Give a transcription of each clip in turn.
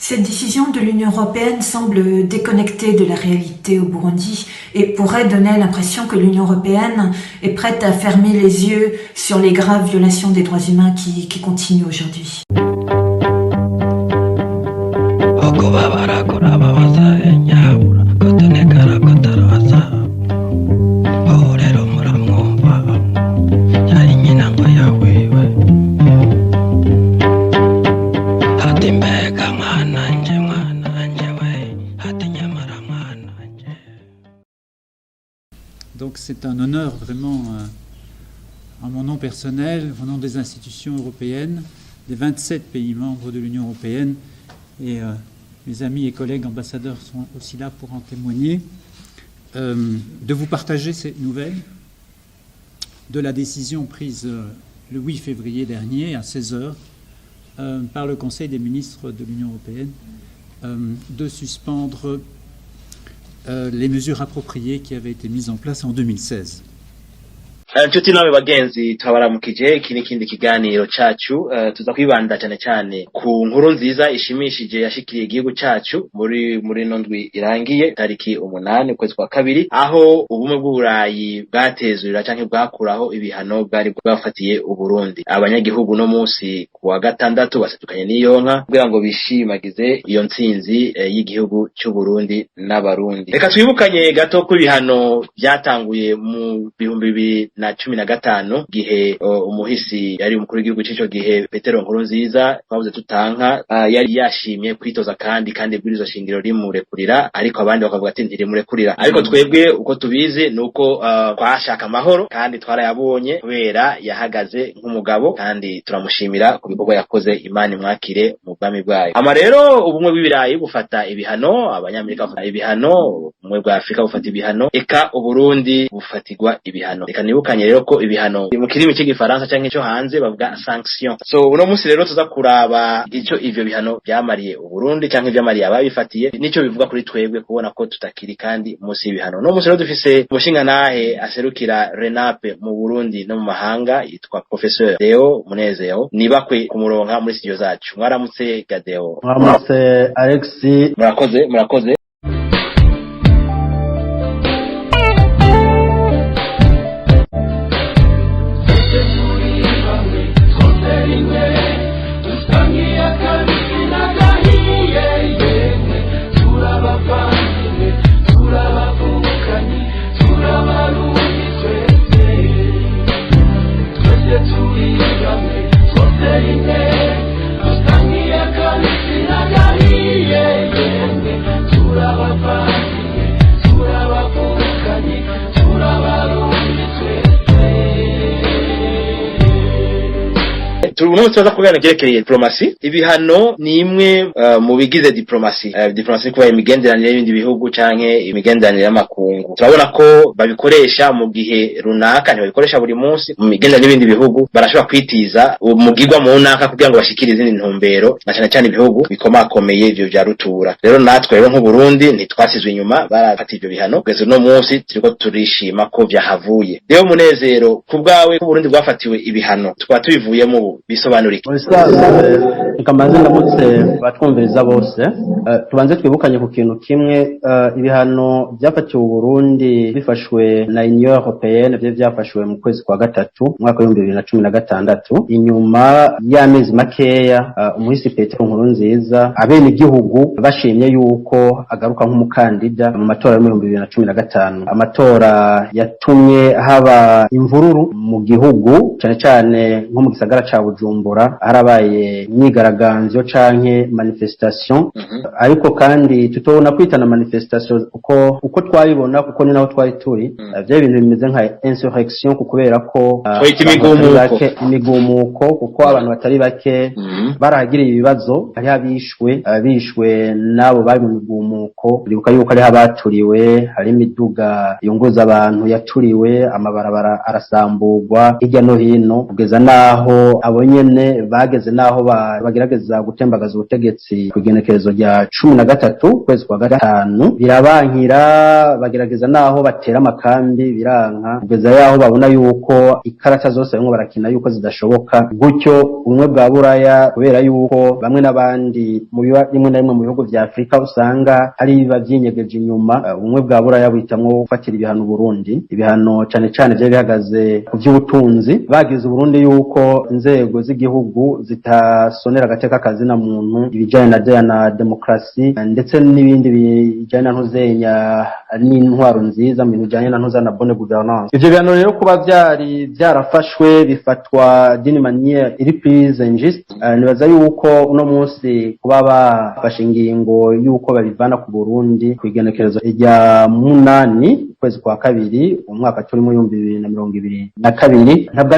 Cette décision de l'Union européenne semble déconnectée de la réalité au Burundi et pourrait donner l'impression que l'Union européenne est prête à fermer les yeux sur les graves violations des droits humains qui continuent aujourd'hui. Donc c'est un honneur vraiment à mon nom personnel, au nom des institutions européennes, des 27 pays membres de l'Union européenne, et mes amis et collègues ambassadeurs sont aussi là pour en témoigner, de vous partager cette nouvelle de la décision prise le 8 février dernier à 16h par le Conseil des ministres de l'Union européenne de suspendre les mesures appropriées qui avaient été mises en place en 2016. Nshuti nawe bagenzi twabaramukije iki n'ikindi kiganiro cacu tuza kwibanda cyane cyane ku nkuru nziza ishimishije yashikiriye igihugu cacu muri ndwi irangiye tariki 8 kwezi kwa kabiri aho ubumwe bw'Uburayi bwatezurira canke bwakuraho ibihano bwari bwafatiye Uburundi. Abanyagihugu no munsi kuwa gatandatu basedukanye n'iyonka kugira ngo bishimagize iyo ntsinzi y'igihugu cy'u Burundi n'abarundi. Reka twibukanye gato ko ibihano byatanguye mu 2015 gihe umuhisi yari umukuru w'igihugu c'ico gihe Petero Nkurunziza twavuze tutanka yari yashimye kwitoza kandi bwirizo shingiro rimurekurira ariko abandi bakavuga ati ntirimurekurira ariko twebwe uko tubizi nuko twashaka amahoro kandi twarayabonye kubera yahagaze nk'umugabo kandi turamushimira ku bikorwa yakoze. Imana imwakire mu bwami bwayo. Ama rero ubumwe bw'Ibirayi bufata ibihano, abanyamerika bafata ibihano, ubumwe bwa Afrika bufata ibihano, eka Uburundi bufatirwa ibihano. Reka nibukanye rero ko ibihano mu kirimi cy'igifaransa canke cyo hanze bavuga sanction. So uno munsi rero tuza kuraba ico ivyo bihano byamariye Uburundi canke byamariye ababifatiye nico bivuga kuri twebwe kubona ko tutakiri kandi munsi y'ibihano. No munsi rero dufise umushinga nahe aserukira Renape mu Burundi no mu mahanga yitwa Professeur Deo Munezero nibakwe kumuronka muri studio zacu. Mwaramutse Gadeo. Mwaramutse Alexi. Murakoze. Turumwe tuza kugana gerekeye diplomasi. Ibihano ni imwe mu bigize diplomasi. Diplomasi kuba imigenderanire y'ibindi bihugu canke imigenderanire y'amakungu. Turabona ko babikoresha mu gihe runaka, ntibabikoresha buri munsi. Mu migenderanire y'ibindi bihugu barashobora kwitiza umugirwa mu naka kugira ngo bashikirize izindi ntumbero na cyane ibbihugu bikomakomeye ivyo vya rutura. Rero natwe rero nk'u Burundi ntitwasizwe inyuma barafata ivyo bihano. Kugeza no munsi turiko turishima ko vyahavuye. Rero Munezero ku bwawe ko Burundi bwafatiwe ibihano tukaba tubivuyemo bisobanurike. Nkamaze ndamutse batwumviriza bose tubanze twibukanye ku kintu kimwe ibihano byafatiwe Burundi bifashwe na Union Européenne byafashwe mu kwezi kwa gatatu mwaka wa 2016 inyuma y'amezi makeya umuhisi Petero Nkurunziza abene igihugu bashimye yuko agaruka nk'umukandida mu matora ya 2015. Amatora yatumye haba imvururu mu gihugu cyane nko mu gisagara ca Bujumbura harabaye imyigaragambyo canke manifestation ariko kandi tutobona kwitana manifestation uko twayibona kuko ni naho twari turi bya ibintu bimeze nka insurrection kubera ko imigumuko kuko abantu batari bake barahagiriye ibibazo ari abishwe nabo bari mu migumuko. Bibuka yuko ari abaturiwe, hari imiduga yunguza abantu yaturiwe, amabarabara arasamburwa hirya no hino kugeza naho abonye nyene bageze naho bagerageza gutembagaza ubutegetsi ku igenekerezo rya 13 kwezi kwa gatanu, birabankira bagerageza naho batera amakambi biranka, kugeza yaho babona yuko ikarata zose bamwe barakina yuko zidashoboka. Gutyo ubumwe bwa Buraya, kubera yuko bamwe n'abandi mu rimwe na rimwe mu bihugu vya Afrika usanga hari biba vyinyegeje inyuma, ubumwe bwa Buraya buhitamwo gufatira ibihano Burundi, ibihano cane cane vyari bihagaze ku vy'ubutunzi. Bagize Burundi yuko inzego z'igihugu zitasonera agateka kazina muntu, ibijanye na demokrasi ndetse n'ibindi bijanye na ntuzenya n'intwaro nziza mu bijanye na ntuza na bonne gouvernance. Ivyo bihano rero kuba vyari vyarafashwe bifatwa d'une manière irreprise injuste, nibaza yuko uno munsi kuba bafashe ingingo yuko babivana ku Burundi ku igenekerezo rya 8 kwezi kwa kabiri umwaka turimo 2022 ntabwo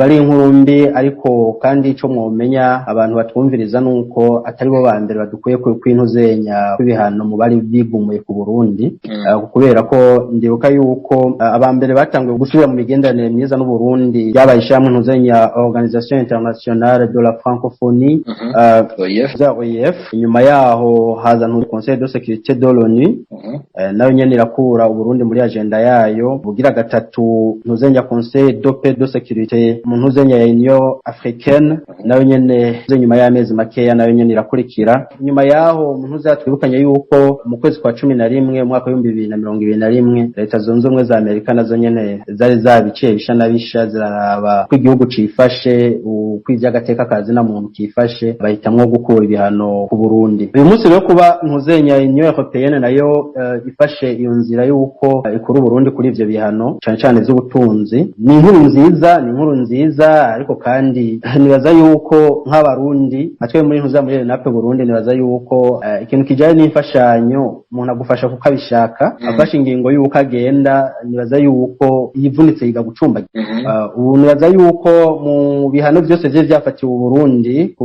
ari inkuru mbi, ariko kandi ico mwomenya abantu batwumviriza nuko atari bo ba mbere badukwiye kwintuzenya kw'ibihano mu bari bigumuye ku Burundi, kubera ko ndibuka yuko abambere batanguye gusubira mu migenderanire myiza n'u Burundi yabaye ishamwe ntuzenya Organisation Internationale de la Francophonie, OIF. Inyuma yaho haza Conseil de Sécurité de l'ONU, nayo nyene irakura Burundi muri agenda yayo. Bugira gatatu ntuzenya Conseil de Paix de Sécurité mu ntuzenya ya Union Africaine, nayo nyene nyuma y'amezi makeya nayo nyene irakurikira. Nyuma yaho mu ntuza twibukanye yuko mu kwezi kwa 11 umwaka wa 2021 leta zunze ubumwe za Amerika nazo nyene zari zabiciye bisha nabisha ziraraba ko igihugu cifashe ukwizya gateka kazi na muntu kifashe, bahitamwo gukura ibihano ku Burundi. Uyu munsi rero kuba ntuzenya Union Européenne nayo ifashe iyo nzira yuko ikuru Burundi kuri ivyo bihano cyane cyane z'ubutunzi, ni inkuru nziza, ariko kandi nibaza yuko nk'abarundi atwe muri ntuza muri nape Burundi, nibaza yuko ikintu kijanye n'imfashanyo umuntu agufasha kuko abishaka, afashe ingingo yuko agenda, nibaza yuko yivunitse yiga gucumbagira. Ubu nibaza yuko mu bihano byose vye vyafatiwe u Burundi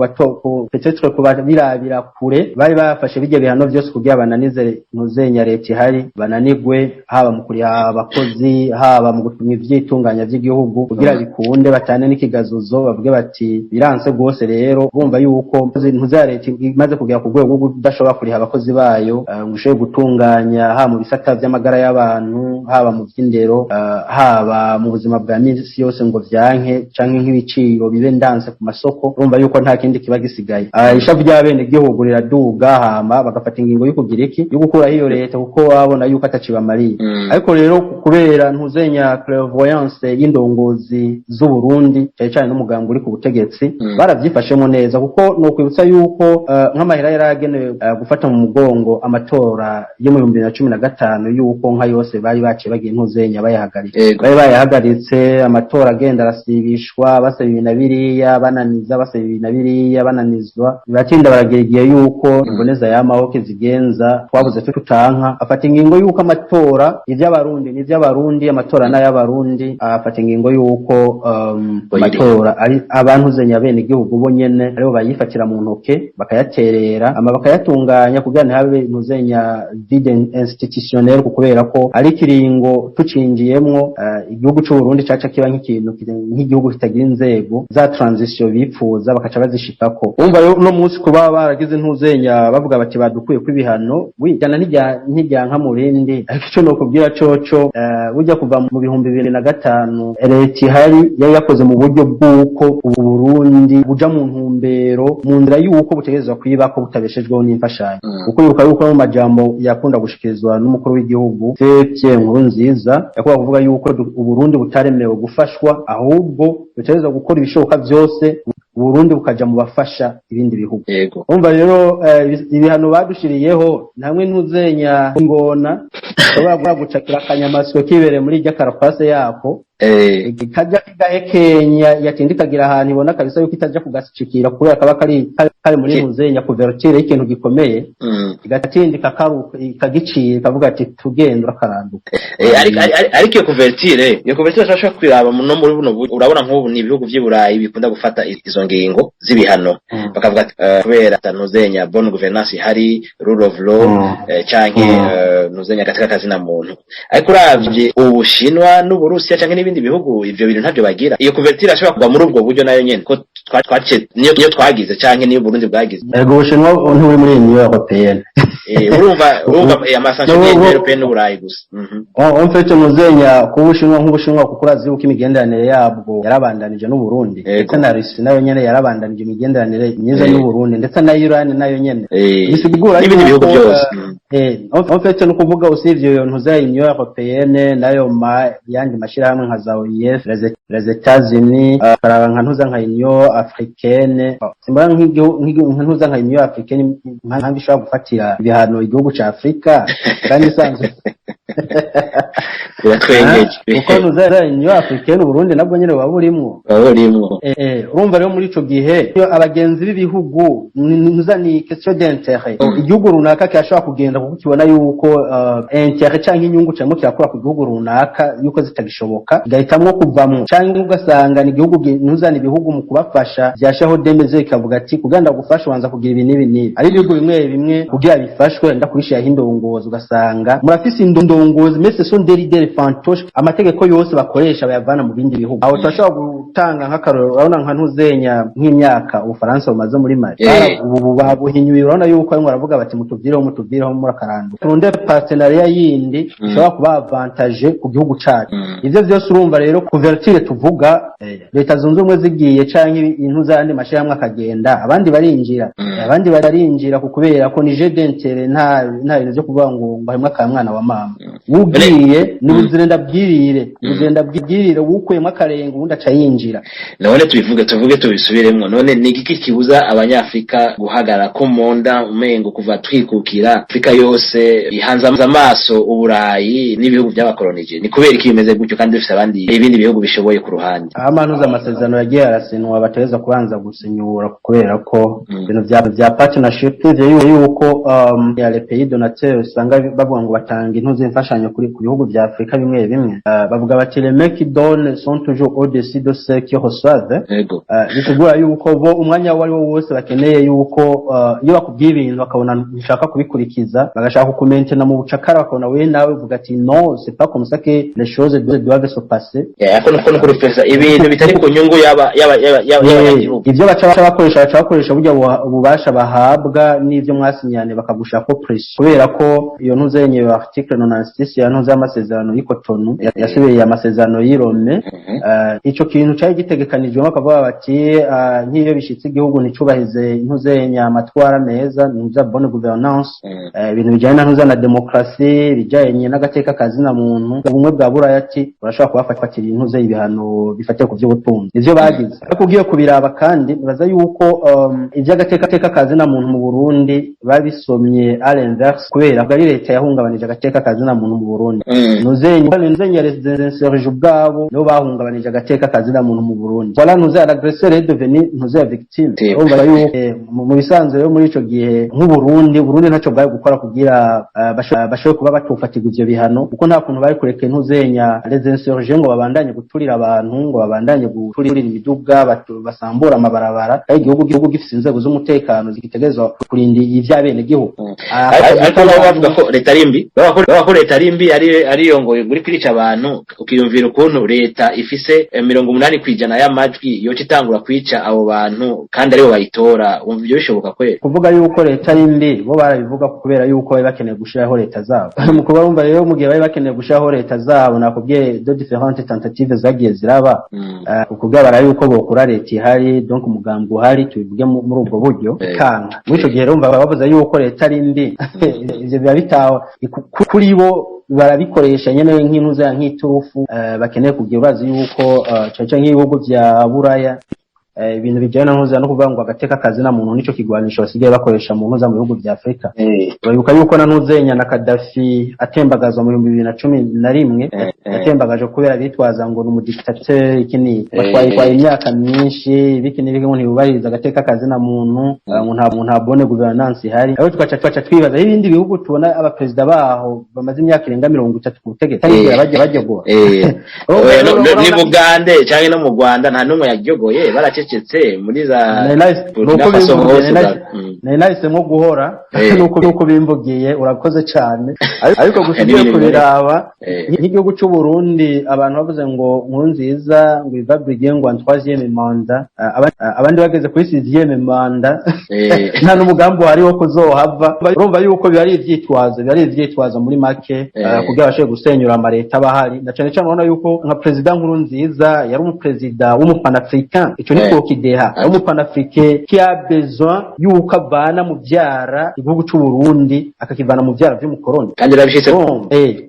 peut-être kuba birabira kure bari bafashe bijye bihano byose kugira bananize ntuzenya leta ihari, bananigwe haba mu kuriha abakozi, haba mu gutuma ivyitunganya vy'igihugu kugira bikunde, batane n'ikigazuzo bavuge bati biranse gose. Rero bumva yuko ntuza leta imaze kugera ku rwego rwo kudashobora kuriha abakozi bayo ngo ishobore gutunganya haba mu bisata vy'amagara y'abantu, haba mu vy'indero, haba mu buzima bwa misi yose ngo vyanke canke nk'ibiciro bibe ndanse ku masoko. Bumva yuko nta kindi kiba gisigaye, ishavu ry'abene igihugu riraduga, hama bagafata ingingo yo kugira iki yo gukura hiyo leta kuko babona yuko atacibamariye. Ariko rero kubera ntuzenya clairvoyance y'indongozi z'u Burundi cyane cyane n'umugambi uri ku butegetsi, baravyifashemo neza, kuko no kwibutsa yuko nk'amahera yaragenewe gufata mu mugongo amatora yo mu 2015 yuko nka yose bari baciye bagiye ntuzenya bayahagaritse amatora agenda arasibishwa, basaba ibintu biriya bananiza, basaba ibintu biriya bananizwa, biratinda baragira igihe yuko imboneza y'amahoke zigenza twabuze tutanka, afata ingingo yuko amatora ivy'abarundi amatora n'ay'abarundi, afata ingingo yuko amatora ari abantu zenya bene igihugu bo nyene aribo bayifatira mu ntoke bakayaterera ama bakayatunganya kugira ntihabe ntuzenya vide institutionnel, kubera ko ari kiringo tucinjiyemwo igihugu c'u Burundi caca kiba nk'igihugu kitagira inzego za transition bipfuza bakaca bazishikako. Umva rero no munsi kuba baragize ntuzenya bavuga bati badukuye kw'ibihano wijana ntijyanka mu rindi, ariko ico no kubwira coco burya kuva mu 2005 leta ihari yari yakoze mu buryo bw'uko u Burundi buja mu ntumbero mu nzira y'uko butegerezwa kwiba ko butabeshejweho n'imfashanyo, kuko yuko yuko mu majambo yakunda gushikirizwa n'umukuru w'igihugu Pierre Nkurunziza yakora kuvuga yuko u Burundi butaremewe gufashwa, ahubwo butegerezwa gukora ibishoboka byose Burundi bukaja mu bafasha ibindi bihugu. Umva rero ibihano badushiriyeho namwe ntuzenya ingona bashobora gucakira akanyamasyo kibereye muri irya karapase yako ikajya igahekenya yatindikagira ahantu ibona kabisa yuko itajya kugashikira kubera kaba kari muri ntuzenya kuvertire y'ikintu gikomeye, igatindika ikagicira ikavuga ati tugenda akaranduka. Ariko iyo kuvertire ashobora kwiraba no muri buno urabona nk'ubu ni ibihugu by'i Burayi bikunda gufata izo ngingo z'ibihano bakavuga kubera ntuzenya bonne gouvernance hari rule of law canke nuzenya gateka kazina muntu. Ariko uravye Ubushinwa n'Uburusiya canke n'ibindi bihugu ivyo bintu ntavyo bagira. Iyo couverture ashobora kuva muri ubwo buryo nayo nyene ko twace niyo twagize canke niyo Burundi bwagize. Ego Ubushinwa nturi muri Union Européenne. urumva amasanction ya Européenne n'Uburayi gusa. On fait nuzenya ku Bushinwa nk'Ubushinwa kuko urazi uko imigenderanire yabwo yarabandanije n'u Burundi. Ndetse na Russia nayo nyene yarabandanije imigenderanire myiza n'u Burundi ndetse na Iran nayo nyene. Bisigura n'ibindi bihugu byose. En fait no kuvuga usivyo iyo ntuza Union Européenne nayo yandi mashirahamwe nka za OIF, les États-Unis, nka ntuza nka Union Africaine, simbara ntuza nka Union Africaine nkangi ishobora gufatira ibihano igihugu ca Afrika kandi isanzwe biratwengeje kuko ntuza Union Africaine Burundi nabwo nyene baburimwo urumva rero muri ico gihe iyo abagenzi b'ibihugu ntuza ni question d'intérêt igihugu runaka cyashobora kugenda kuko kibona yuko intérêt canke inyungu cyangwa kirakora ku gihugu runaka yuko zitagishoboka gahitamwo kuvamwo canke ugasanga ni igihugu ntuzana ibihugu mu kubafasha byashaho demeze ikavuga ati kuganda gufasha wanza kugira ibi nibi ari ibihugu bimwe kugira bifashwe ndakubishira hindongozo ugasanga murafise indongozi mese son deridere fantoche amategeko yose bakoresha bayavana mu bindi bihugu aho twashobora gutanga nk'akaroro urabona nka ntuzenya nk'imyaka Ufaransa bumaze muri Mali ubu babuhinyuye urabona yuko arimo aravuga bati mutuvyireho muri akarandu turunde partenariat yindi ishobora kuba avantage ku gihugu cacu ivyo byose urumva rero couverture tuvuga leta zunze ubumwe zigiye canke intuzandi mashirahamwe akagenda abandi barinjira kubera ko ni jeu d'intérêt nta bintu byo kuvuga ngo bahemwa ka mwana wa mama ugiye ni uzirenda bwirire wukuyemo akarenga ubundi aca yinjira none tuvuge tubisubiremwo none ni iki kibuza abanyafrika guhagara ko monda umengo kuva twikukira Afrika yose ihanza amaso Uburayi n'ibihugu by'abakolonije ni kubera iki bimeze gutyo kandi bifite abandi ibindi bihugu bishoboye ku ruhande amanuza amasezerano yagiye arasinwa bateza kubanza gusinyura kubera ko ibintu bya partnership yuko ya les pays donateurs usanga bavuga ngo batanga intuzi imfashanyo kuri ku bihugu bya Afrika bimwe bavuga bati les mecs qui donnent sont toujours au-dessus de ceux qui reçoivent bitugura yuko bo umwanya wari wo wose bakeneye yuko iyo bakubwiye ibintu bakabona ushaka kubikurikiza bagashaka kukumentena mu bucakara bakabona we nawe uvuga ati non c'est pas comme ça que les choses doivent se passer no kurufeza ibintu bitari ku nyungu y'abanyagihugu ivyo baca bakoresha burya ububasha bahabwa n'ivyo mwasinyane bakagushaka press kubera ko iyo ntuzenye article 96 ya ntuza amasezerano y'Cotonou yasubiriye amasezerano y'Rome ico kintu cyari gitegekanijwe bakavuga bati nk'iyo bishitse igihugu nticubahize ntuzenye amatwara meza ntuza bonne gouvernance ibintu bijyanye na ntuza na demokrasi bijyanye n'agateka kazina muntu ubumwe bwa Buraya ati urashobora kubafatira intuze ibihano bifatiye ku by'ubutunzi ivyo bagize ariko ugiye kubiraba kandi baza yuko ivy'agateka kazina muntu mu Burundi babisomye à l'inverse kubera ko ari leta yahungabanije agateka kazina muntu mu Burundi nuzenye residence ubwabo no bahungabanije agateka kazina muntu mu Burundi voilà nuze l'agresseur est devenu nuze victime urumva yuko mu bisanzwe yo muri ico gihe nk'Uburundi ntaco bwaye gukora kugira bashoboye kuba batufatirwa ivyo bihano kuko nta kuntu bari kureka ntuzenya les insurgents ngo babandanye guturira abantu ngo babandanye guturira imiduga basambura amabarabara kandi igihugu gifite inzego z'umutekano zigitegerezwa kurinda ivy'abene gihugu ariko bavuga ko leta rimbi bavuga ko leta rimbi ariyo ngo guri kwica abantu ukiyumvira ukuntu leta ifise 80% y'amajwi yoca itangura kwica abo bantu kandi aribo bayitora umva ibyo bishoboka kweli kuvuga yuko leta rimbi bo barabivuga kubera yuko bari bakeneye gushiraho leta zabo mu kuba bumva rero mu gihe bari bakeneye gushiraho leta zabo nakubwiye de différentes tentatives zagiye ziraba ukubwa bara yuko bokura leta ihari donc umugambi uhari tubivuge muri ubwo buryo kanga muri ico gihe rero bavuze yuko leta rimbi ivyo biba bitaho kuri bo barabikoresha nyene nk'intuza nk'iturufu bakeneye kugira urazi yuko caca nk'ibihugu vya Buraya ibintu bijyana no kuvuga ngo agateka kazina muntu nico kigwanisho basigaye bakoresha mu ntuza mu bihugu bya Afrika babibuka yuko na ntuzenya na Gaddafi atembagazwa mu 2011 atembagaje kubera bitwaza ngo ni dictateur ikini batwaye imyaka myinshi bikini ngo ntibubahiriza agateka kazina muntu ngo nta bonne gouvernance ihari aho twaca twibaza ibindi bihugu tubona abapresident baho bamaze imyaka irenga 30 ku butegetsi bajya bagegwa ni Bugande cyangwa no mu Rwanda nta numwe yagyogoye barace baracecetse muri za nuko nahisemwo guhora nuko bimbugiye urakoze cyane ariko gusa ugiye kubiraba nk'igihugu cy'u Burundi abantu bavuze ngo Nkurunziza ngo iva brigade ngo 3e manda abandi bageze kuri 6e manda nta n'umugambi wari wo kuzohava urumva yuko bari ivyitwazo muri make kugira bashe gusenyura amareta bahari na cyane cyane ubona yuko nka president Nkurunziza yari umuperezida w'umupanafricain ico ni ko kideha umupanafricain qui a besoin yuko avana mu byara igihugu cy'u Burundi akakivana mu byara by'umukoroni kandi rabishitse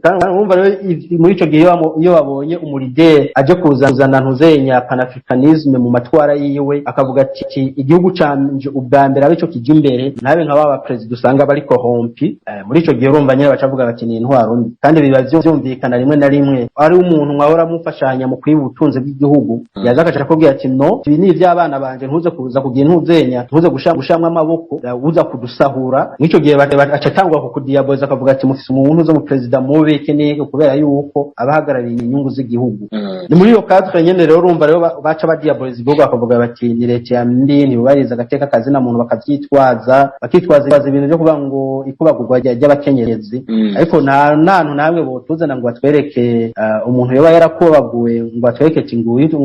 kandi urumva rero muri ico gihe iyo babonye umulideri aje kuzana ntuzenya panafricanisme mu matwara yiwe akavuga ati igihugu canje ubwa mbere abico kijya imbere nabe nka baba president usanga bari corrompi muri ico gihe urumva nyine bacavuga bati ni intwaro mbi kandi biba byumvikana rimwe na rimwe ari umuntu mwahora mufashanya mu kwiba ubutunzi bw'igihugu yaza akaca akubwira ati no ibi ni iby'abana banje ntuze kuza kugira ntuzenya ntuze gushamwa amaboko uza kudusahura mw'ico gihe acatangwa ku kudiaboza akavuga ati mufise umuntu uzo mu president mubi keneye kubera yuko abahagarariye inyungu z'igihugu ni muri iyo cadre nyene rero urumva rero baca badiaboliza igihugu bakavuga bati ni leta ya mbi ntibubariza agateka kazi na muntu bakitwaza ibintu byo kuvuga ngo ikubagurwa ry'abakenyerezi ariko nta nantu namwe botuzana ngo batwereke umuntu yoba yarakubaguwe ngo batwereke ati nguyu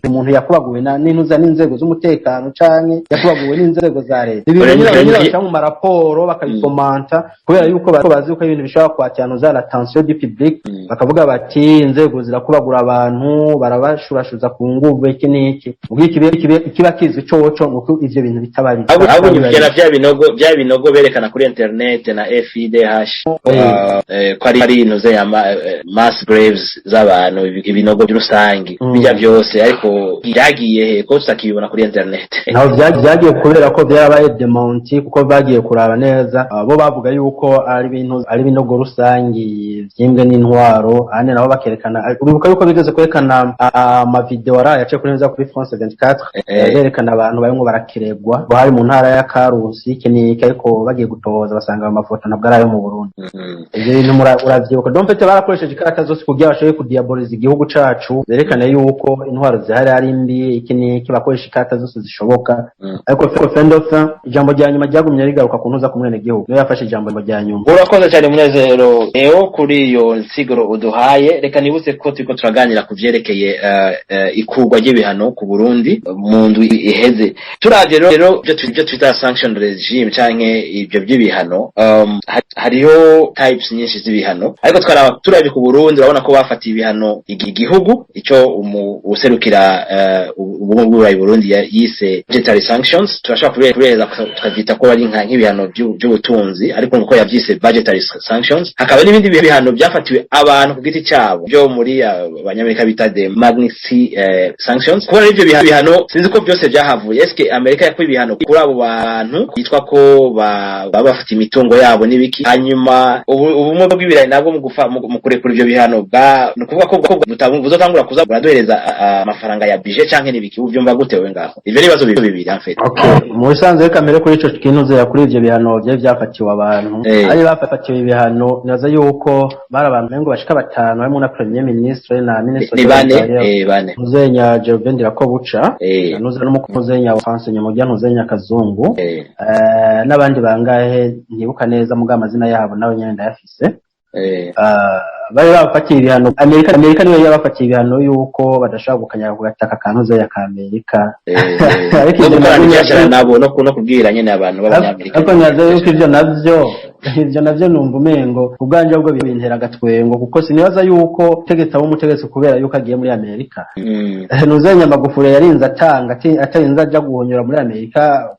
umuntu yakubaguwe n'intuza n'inzego z'umutekano canke yakubaguwe n'inzego za leta ibintu nyine baca mu maraporo bakabikomanta kubera yuko bazi yuko ibintu bishobora kwatira za l'attention du public bakavuga bati inzego zirakubagura abantu barabashurashuza ku nguvu iki n'iki ikiba kizwi coco nuko ivyo bintu bitabari abo nyukira bya binogo berekana kuri internet na FIDH ko ari intuze ya mass graves z'abantu ibinogo by'urusangi bijya byose ariko iragiye ko tutakibona kuri internet naho byagiye kubera ko byarabaye demonti kuko bagiye kuraba neza bo bavuga yuko ari binogo rusangi byimbwe n'intwaro ane nabo bakerekana uribuka yuko bigeze kwerekana ama video yace kuri neza kuri France 24 berekana abantu barimo barakiregwa bahari mu ntara ya Karusi keniki ariko bagiye gutoza basanga amafoto nabwo arayo mu Burundi ibyo bintu uravyibuka donc fete barakoresheje ikarata zose kugira bashoboye kudiaboliza igihugu cacu berekana yuko intwaro zihari ari mbi ikiniki bakoresha ikarata zose zishoboka ariko fendofa ijambo rya nyuma ryagumye rigaruka kuntuza ku mwene gihugu niyo yafashe ijambo rya nyuma urakoze cyane Munezero kuri iyo nsiguro uduhaye reka nibutse ko turiko turaganira ku vyerekeye ikurwa ry'ibihano ku Burundi mu ndwi iheze turavye rero byo twita sanction regime canke ibyo by'ibihano hariho types nyinshi z'ibihano ariko turavye ku Burundi urabona ko bafatiye ibihano igihugu ico userukira ubumwe bw'Uburayi Burundi yise budgetary sanctions turashaka kubera tukavyita ko ari nk'ibihano by'ubutunzi ariko nuko yavyise budgetary sanctions hakaba n'ibindi bihano byafatiwe abantu ku giti cyabo byo muri abanyamerika bita the Magnitsky sanctions kubona ivyo bihano sinzi ko byose byahavuye eske Amerika yakuye ibihano kuri abo bantu yitwa ko bafite imitungo yabo n'ibiki hanyuma ubumwe bw'ibirayi nabwo mu kurekura ivyo bihano nukuvuga ko buzotangura kuza buraduhereza amafaranga ya budget canke n'ibiki uvyumva gute we ngaho ivyo nibazo bibiri amfete mu bisanzwe kamere kuri ico kintu kuri ivyo bihano byafatiwe abantu ari bafatiwe ibihano naza yuko bari abantu ngo bashika batanu harimo na premier ministre na ministre bane Muzenya Gervain Dirakobuca nuza n'umukuzenya wa France Nyamujya Ntuzenya Kazungu n'abandi bangahe ntibuka neza muga amazina yabo nawe nyene ndayafise bari bafatiye ibihano Amerika niyo yabafatiye ibihano yuko badashaka gukanyaga ku gataka kantuze ya Amerika ariko ibyo nabo no kubwira nyene abantu b'abanyamerika ariko nyazo yuko ivyo navyo numva umengo ubwanje bwo bintera agatwengo kuko sinibaza yuko tegeta umutegetsi kubera yuko agiye muri Amerika Ntuzenya Magufuli yarinze atarinze aja guhonyora muri Amerika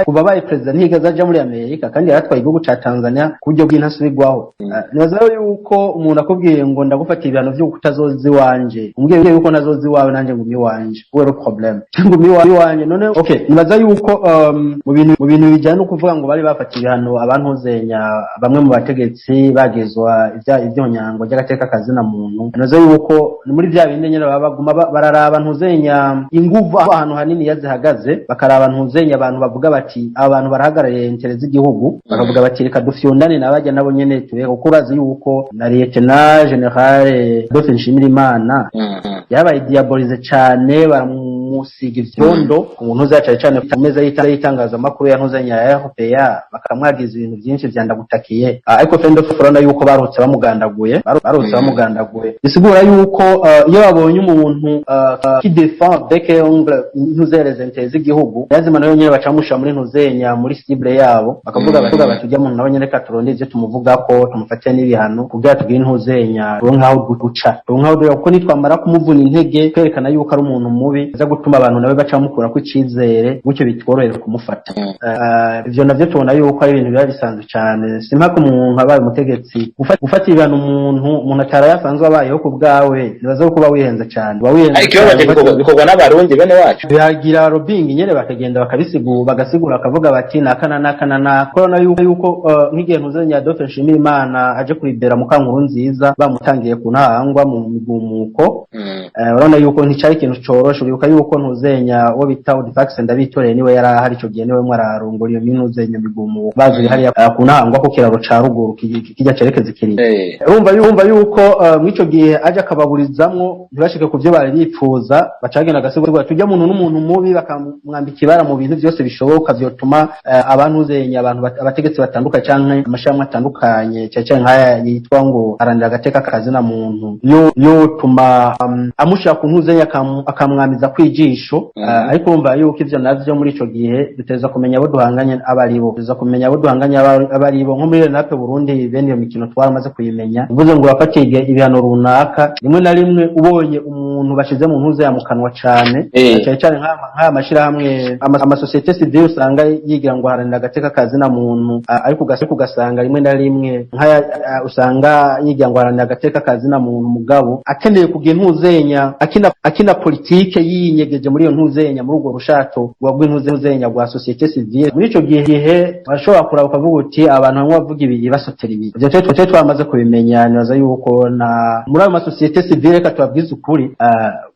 kuba baye president ntigaza aja muri Amerika kandi yaratwaye igihugu ca Tanzania ku buryo bw'intasubirwaho nibaza yuko umuntu akubwiye ngo ndagufata ibihano byo kutazozi wanje umbwiye yuko nazozi wawe nanje ngumi wanje wero problem ngumi wanje none okay nibaza yuko mu bintu bijyana no kuvuga ngo bari bafata ibihano abantuzenya bamwe mu bategetsi bagezwa ibyo nyango ry'agateka kazi na muntu nibaza yuko muri bya bindi nyene babaguma bararaba ntuzenya inguvu ahantu hanini yazihagaze bakaraba ntuzenya abantu bavuga bati abantu barahagarariye interest z'igihugu bakavuga bati reka dufyondane nabajya nabo nyene tubeko kuko urazi yuko na Lieutenant General Adolphe Nshimirimana yabaye diabolize cyane kumusiga ivyondo umuntu uzacaye cyane ku meza y'itangazamakuru ya ntuzenya ya RPA bakamwagiza ibintu byinshi vyandagutakiye ariko fendo furana yuko barutse bamugandaguye bisigura yuko iyo babonye umuntu qui défend bec et ongle ntuzereze nteze igihugu yazima nayo nyene bacamusha muri ntuzenya muri cible yabo bakavuga bati ujya muntu nawe nyene katuronde ivyo tumuvuga ko tumufatiye n'ibihano kugira tugire ntuzenya nkaho guca nkaho kuko nitwamara kumuvuna intege kwerekana yuko ari umuntu mubi aza gutuma abantu nawe bacamukura ko icizere gutyo bitworohera kumufata ivyo navyo tubona yuko ari ibintu biba bisanzwe cyane simpaka umuntu abaye umutegetsi gufata ibintu umuntu atara yasanzwe abayeho ku bwawe nibaza ko wihenze cyane bikorwa n'abarundi bene wacu bihagira lobbying nyene bakagenda bagasigura bakavuga bati nakana korona yuko nk'igihe ntuzenya Adolphe Nshimirimana aje kuribera mu Kankuru nziza bamutangiye kunahangwa mu migumuko urabona yuko nticari ikintu coroshe uribuka yuko ntuzenya wo bita Audifax ndabitoreye niwe yari ahari ico gihe niwe mwararongora iyo ntuzenya migumuko bazuri hari kunahangwa ko kiraro ca ruguru kijya cerekeza ikiri urumva yuko mwico gihe aje akababurizamwo ntibashike kuvyo bari bipfuza bacagenda gasigura tujya muntu n'umuntu mubi bakamwambika ibara mu bintu byose bishoboka vyotuma abantu uzenya abantu abategetsi batandukanye canke amashamwe atandukanye cyane nkaya yitwa ngo arandira agateka kazi na muntu yo tuma amushaka kuntuzenya akamwamiza kwijisho ariko umva yuko ivyo navyo muri ico gihe duteza kumenya abo duhanganye abaribo nko muri Renape Burundi bene iyo mikino twaramaze kuyimenya uvuze ngo bafatiye ibihano runaka rimwe na rimwe ubonye umuntu bashize mu ntuze ya mukanwa cane cyane nk'aya mashirahamwe amasosiyete civile usanga yigira ngo haranira agateka kazi na muntu ariko ugasanga rimwe na rimwe nk'aya usanga yigira ngo haranira agateka kazi na muntu mugabo akeneye kugira ntuzenya akina politike yinyegeje muri iyo ntuzenya muri urwo rushato rw'intuzenya rwa societe civile muri ico gihe bashobora kuraba ukavuga uti abantu bamwe bavuga ibi basotera ibi ivyo twe twamaze kubimenya nibaza yuko na muri ayo masosiyete civile reka tubabwize ukuri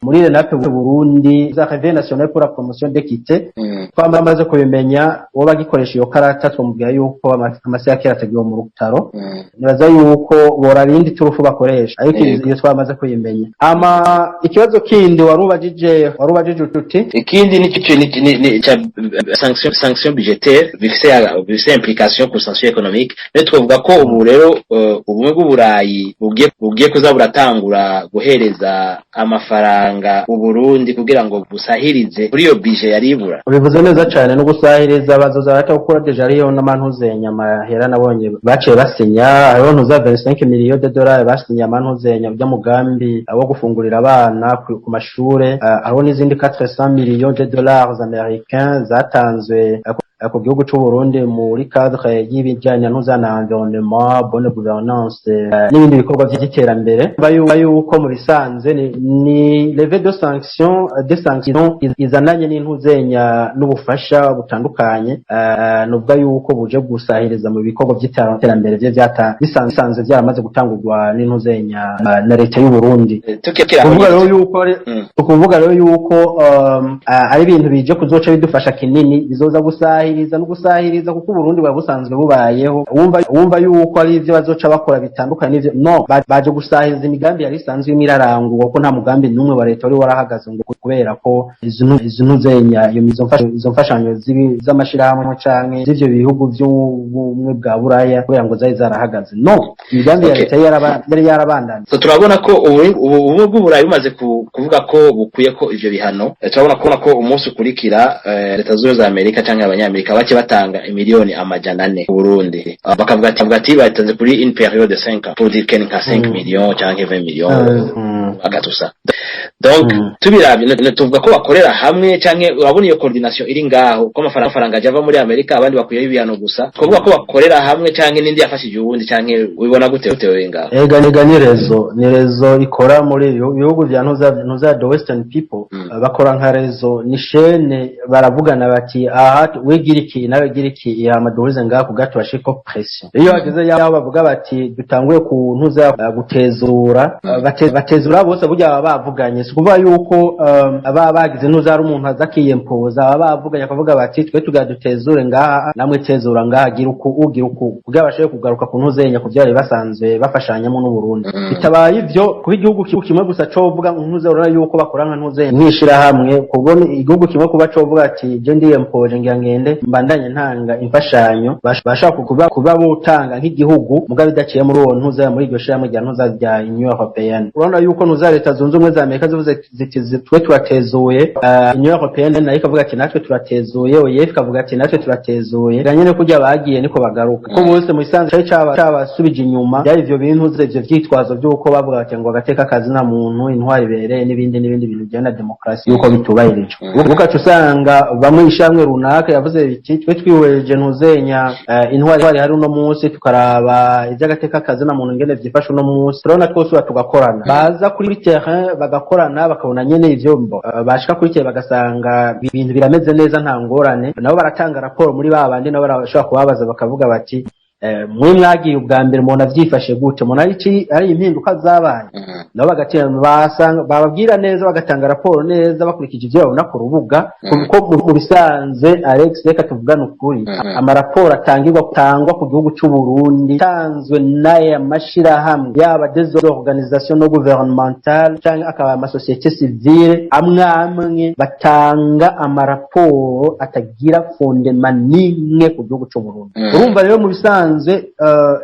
muri Renape Burundi za Réveil National pour la Promotion d'Équité twamaze kubimenya uwo bagikoresha iyo karata twamubwira yuko amase yakera ategiwe mu rutaro nibaza yuko borarindi turufu bakoresha ariko iyo twamaze kuyimenya ikibazo kindi warubajije ututi ikindi ni sanction budgétaire bifise implication pour sanction économique ne twavuga ko ubu rero ubumwe bw'uburayi bugiye kuza buratangura guhereza amafaranga u Burundi kugira ngo busahirize kuri iyo budget yaribura bivuze neza cyane no gusahiriza bazoza batakora deja ariyo n'amantuzenya mahera nabonye baciye basinya hariho ntuza 25 millions de dollars basinya amantuzenya bya mugambi wo gufungurira abana ku mashure hariho n'izindi 400 millions de dollars américains zatanzwe ku gihugu c'u Burundi muri cadre y'ibijyanye n'uzana environnement bonne gouvernance n'ibindi bikorwa by'iterambere yuko mu bisanze ni leve de sanction izananye n'intuzenya n'ubufasha butandukanye nubwo yuko buje gusahiriza mu bikorwa by'iterambere bye bisanzwe byaramaze gutangurwa n'intuzenya na leta y'u Burundi kuvuga rero yuko ari ibintu bije kuzoca bidufasha kinini bizoza gusahiriza kuko Burundi busanzwe bubayeho wumva yuko ari ivyo bazoca bakora bitandukanye n'ivyo no baje gusahiriza imigambi yari isanzwe imirarangwa kuko nta mugambi n'umwe wa leta wari warahagaze ngo kubera ko izo ntuzenya izo mfashanyo z'amashirahamwe canke z'ivyo bihugu by'ubumwe bwa Buraya kubera ngo zari zarahagaze no imigambi ya leta yari yarabandanye turabona ko ubumwe bw'Uburayi bumaze kuvuga ko bukwiye ko ivyo bihano turabona ko umunsi ukurikira leta z'Ubumwe za Amerika canke abanyamerika bake batanga miliyoni 400 ku Burundi bakavuga ati batanze kuri une période de 5 ans pour dire que nka 5 millions canke 20 millions agatusa donc tubirabye tuvuga ko bakorera hamwe canke urabona iyo coordination iri ngaho ko amafaranga ajava muri Amerika abandi bakuye ibihano gusa twavuga ko bakorera hamwe canke nindi yafashije ubundi canke ubibona gute wewe ngaho ni rezo ikora muri ibihugu bya ntuza the western people bakora nka rezo ni chaîne baravugana bati aha wegira iki nawe gira iki yamaduhuze ngaho kugato bashiko pression iyo hageze yaho bavuga bati dutanguye ku ntuza gutezura batezura bose burya bavuganye si kuvuga yuko aba bagize ntuzari umuntu aza akiyempoza baba bavuganye akavuga bati twe tugadutezure ngaha namwe tezura ngaha gira uku kugira bashoboye kugaruka ku ntuzenya ku byari basanzwe bafashanyamo n'u Burundi bitabaye ivyo kuba igihugu kimwe gusa co vuga ntuze urana yuko bakora nka ntuzenya mwishira hamwe kubona igihugu kimwe kuba co vuga ati je ndiyempoje ngira ngende mbandanye ntanga imfashanyo bashaka kuba botanga nk'igihugu mugabe bidaciye muri uwo ntuzenya muri iryo shira rya ntuza rya Union Européenne urabona yuko ntuza leta zunze ubumwe za Amerika zivuze ziti twe turatezuye Union Européenne nayo ikavuga ati natwe turatezuye OEF ikavuga ati natwe turatezuye ganyene kujya bagiye niko bagaruka ko bose mu isanzwe cyabasubije inyuma byari ivyo bintu ivyo vyitwazo byuko bavuga ati ngo agateka kazi na muntu intwari bereye n'ibindi bintu bijyana na demokrasi yuko bitubahirijwe ugaca usanga bamwe ishamwe runaka yavuze biti twe twiweje ntuzenya intwari hari uno munsi tukaraba iby'agateka kazi na muntu ngene vyifasha uno munsi turabona twose tugakorana baza kuri terrain bagakorana bakabona nyene ivyo bashika kuri terrain bagasanga ibintu birameze neza nta ngorane nabo baratanga raporo muri babandi nabo barashobora kubabaza bakavuga bati mwe mwagiye ubwa mbere umuntu avyifashe gute umuntu ari impinduka zabaye nabo bagatera basanga bababwira neza bagatanga raporo neza bakurikije ivyo babona ku rubuga kuko mu bisanzwe Alex reka tuvugana ukuri amaraporo atangwa ku gihugu cy'u Burundi tanzwe n'aya mashirahamwe yaba des organisations non gouvernementales cyangwa akaba amasosiyete civile amwe batanga amaraporo atagira fondement nimwe ku gihugu cy'u Burundi urumva rero mu bisanzwe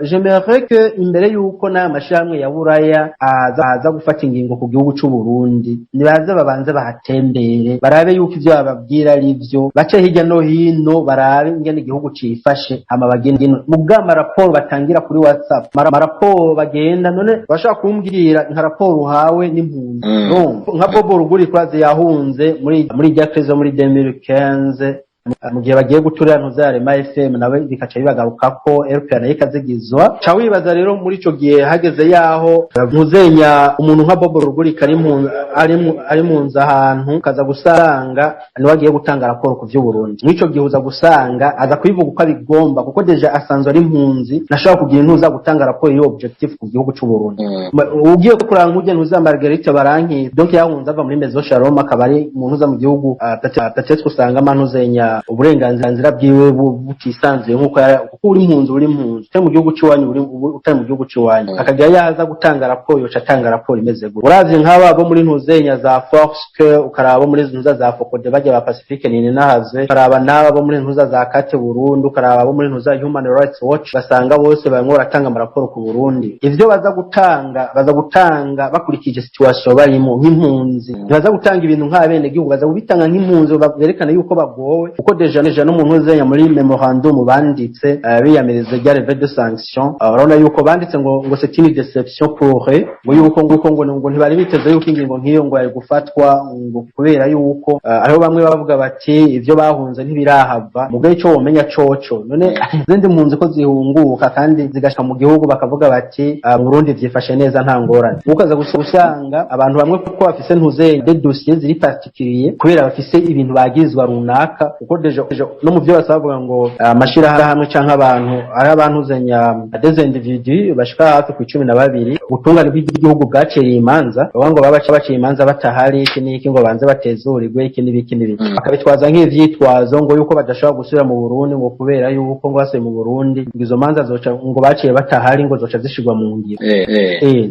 j'aimerais que imbere yuko na mashamwe ya buraya aza gufata ingingo ku gihugu cy'u Burundi nibaze babanze bahatembere barabe yuko ivyo bababwira ari byo bace hirya no hino barabe ingene igihugu cifashe hama bagende mu bwama raporo batangira kuri WhatsApp maraporo bagenda none bashaka kumbwirira nka raporo uhawe n'impunzi nka Bobo Ruguri kwaze yahunze muri rya crise muri 2015 mu gihe bagiye guturira ntuzarema FM nawe bikaca bibagaruka ko RPA nayo ikazigizwa ca wibaza rero muri ico gihe hageze yaho ntuzenya umuntu nka Bobo Ruguri ari mu nza ahantu kaza gusanga ni wagiye gutanga raporo ku vy'Uburundi n'ico gihe uza gusanga aza kubivuga uko abigomba kuko deja asanzwe ari impunzi nashaka kugira intuza gutanga raporo yo objective ku gihugu cy'u Burundi ugiye kuranga nk'uje ntuza Marguerite Baranki donc yahunze ava muri Maison Shalom akabari umuntu uza mu gihugu peut-être usanga manuzenya uburenganzira bwiwe butisanzuye nkuko uri impunzi cyo mu gihugu cy'iwanyu utari mu gihugu cy'iwanyu akagira yaza gutanga raporo yoca atanga raporo imeze gute uravye nk'aba bo muri ntuzenya za Force ukaraba muri ntuza za Fokode bajya ba Pacifique nini nahaze ukaraba n'aba bo muri ntuza za Kate Burundi ukaraba bo muri ntuza Human Rights Watch basanga bose bamwe baratanga amaraporo ku Burundi ivyo baza gutanga bakurikije situation barimo nk'impunzi baza gutanga ibintu nk'abene gihugu baza kubitanga nk'impunzi berekana yuko bagowe uko deja n'umuntu uzenya muri memorandum banditse biyamiriza rya levée de sanction urabona yuko banditse ngo c'est une déception pour eux ngo yuko ntibari biteze yuko ingingo nk'iyo ngo yari gufatwa ngo kubera yuko ariho bamwe bavuga bati ivyo bahunze ntibirahava mu gihe cyo womenya coco none zindi mpunzi ko zihunguka kandi zigashika mu gihugu bakavuga bati mu Burundi vyifashe neza nta ngorane ukaza gusanga abantu bamwe kuko bafise ntuze des dossiers ziri particulier kubera bafise ibintu bagizwa runaka kuko deja no mu byo basavuga ngo amashirahamwe hamwe canke abantu ari abantu uzenya des individus bashika hafi ku 12 ubutungane bw'igihugu bwaciriye imanza ngo baciye imanza batahari iki niki ngo banze batezurirwe iki n'ibiki akabitwaza nk'ivyitwazo ngo yuko badashobora gusubira mu Burundi ngo kubera yuko ngo basuye mu Burundi izo manza zoca ngo baciye batahari ngo zoca zishigwa mu ngiro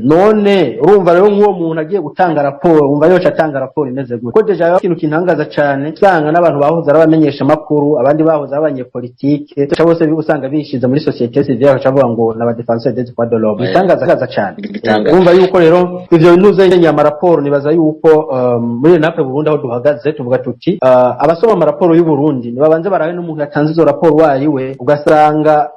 none urumva rero nk'uwo muntu agiye gutanga raporo umva yoca atanga raporo imeze gute ko deja ikintu kintangaza cyane usanga n'abantu bahoze arabamenyesha makuru abandi bahoze abanyepolitike cyangwa se usanga bishiza muri societe civile bacavuga ngo n'aba défenseurs des droits de l'homme bitangaza cyane urumva yuko rero ivyo binuze nyama raporo nibaza yuko muri nape Burundi aho duhagaze tuvuga tuti abasoma amaraporo y'u Burundi nibabanze barabe n'umuntu yatanze izo raporo wayiwe ugasanga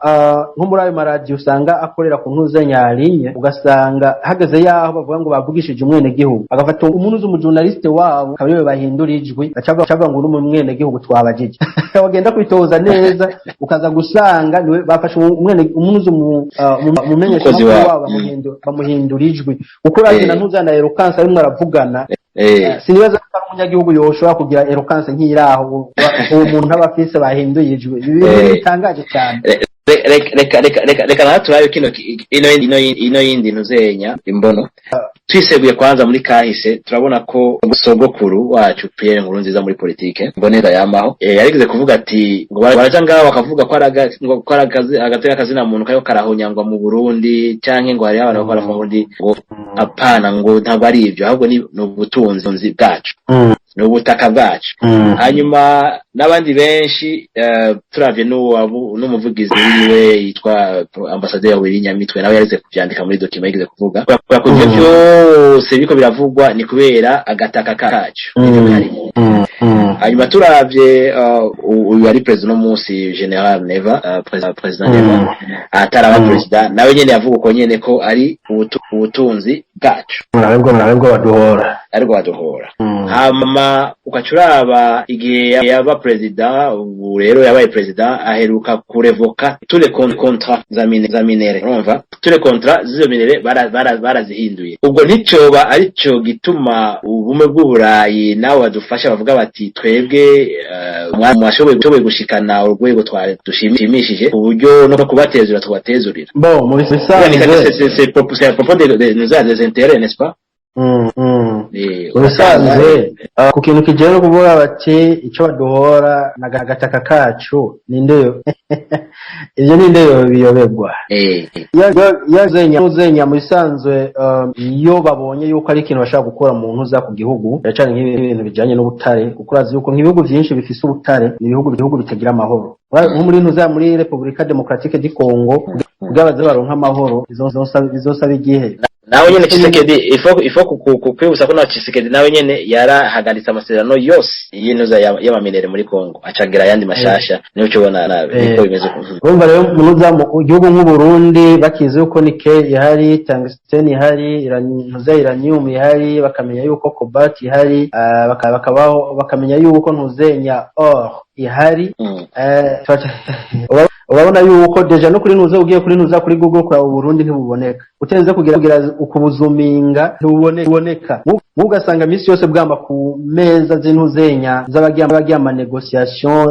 nko muri ayo maradiyo usanga akorera ku ntuze nyarinye ugasanga hageze yaho bavuga ngo bavugishije umwene gihugu agafata umuntu z'umujournaliste wabo kabiri bahindura ijwi acavuga ngo n'umwene gihugu twabajije bagenda kwitoza neza ukaza gusanga niwe bafashe umuntu mumenyesha wabo bamuhindura ijwi uko uragenda ntuzana eloquence arimo aravugana sinibaza ko umunyagihugu yoshobora kugira eloquence nk'iraho uwo muntu abafise bahinduye ijwi bitangaje cyane reka naturayo ino yindi ntuzenya imbono twiseguye kwanza muri kahise turabona ko sogokuru wacu Pierre Nkurunziza muri politike mboneza yamaho yarigeze kuvuga ati ngo baraja ngaho bakavuga ko agateka kazina muntu kayo karahonyangwa mu Burundi canke ngo hari abantu bakora mu Burundi ngo apana ngo ntabwo ari ibyo ahubwo ni ubutunzi bwacu n'ubutaka bwacu hanyuma n'abandi benshi turavye n'umuvugizi wiwe yitwa ambassadeur w'Inyamitwe nawe yarize kuvyandika muri document yigeze kuvuga ko ivyo byose biko biravugwa ni kubera agataka kacu hanyuma turavye uyu ari president no munsi General Neva president Neva ataraba president nawe nyene yavuga ko nyene ko ari ubutunzi bwacu ariko baduhora hama ukacuraba igihe yaba president ubu rero yabaye president aheruka kurevoka tule contrat za minere urumva tule contrat zizo minere barazihinduye ubwo nticoba arico gituma ubumwe bw'Uburayi nawe badufasha bavuga bati twebwe mwashoboye gushikana urwego twari dushimishije uburyo no kubatezura tubatezurira bon mu bisanzwe c'est propos des intérêts n'est-ce pas ubusanzwe ku kintu kijyanye no kuvuga bati icyo baduhora n'agataka kacu nindeyo ibyo nindeyo biyoberwa yazenya mu bisanzwe iyo babonye yuko ari ikintu bashaka gukora mu ntuza ku gihugu cyane nk'ibintu bijyanye n'ubutare kuko urazi yuko nk'ibihugu byinshi bifise ubutare ni ibihugu bitagira amahoro nko muri ntuza muri Republika Demokratike du Congo kugabaza baronka amahoro bizosaba igihe nawe nyene Tshisekedi ifo kukwibutsa ko na Tshisekedi nawe nyene yarahagaritse amasezerano yose y'intuza y'amaminere muri Kongo acagera yandi mashasha niyo cubona nabe niko bimeze urumva rero munuza mu gihugu nk'u Burundi bakize yuko nickel ihari tungsten ihari uranium ihari bakamenya yuko cobalt ihari bakamenya yuko ntuzenya or ihari urabona yuko deja no kuri ntuza ugiye kuri ntuza kuri Google kwa Burundi ntibuboneka uteze kugira ukubuzuminga ntibuboneka mugasanga misi yose bwamba ku meza z'intuzenya z'abagiye ama negotiation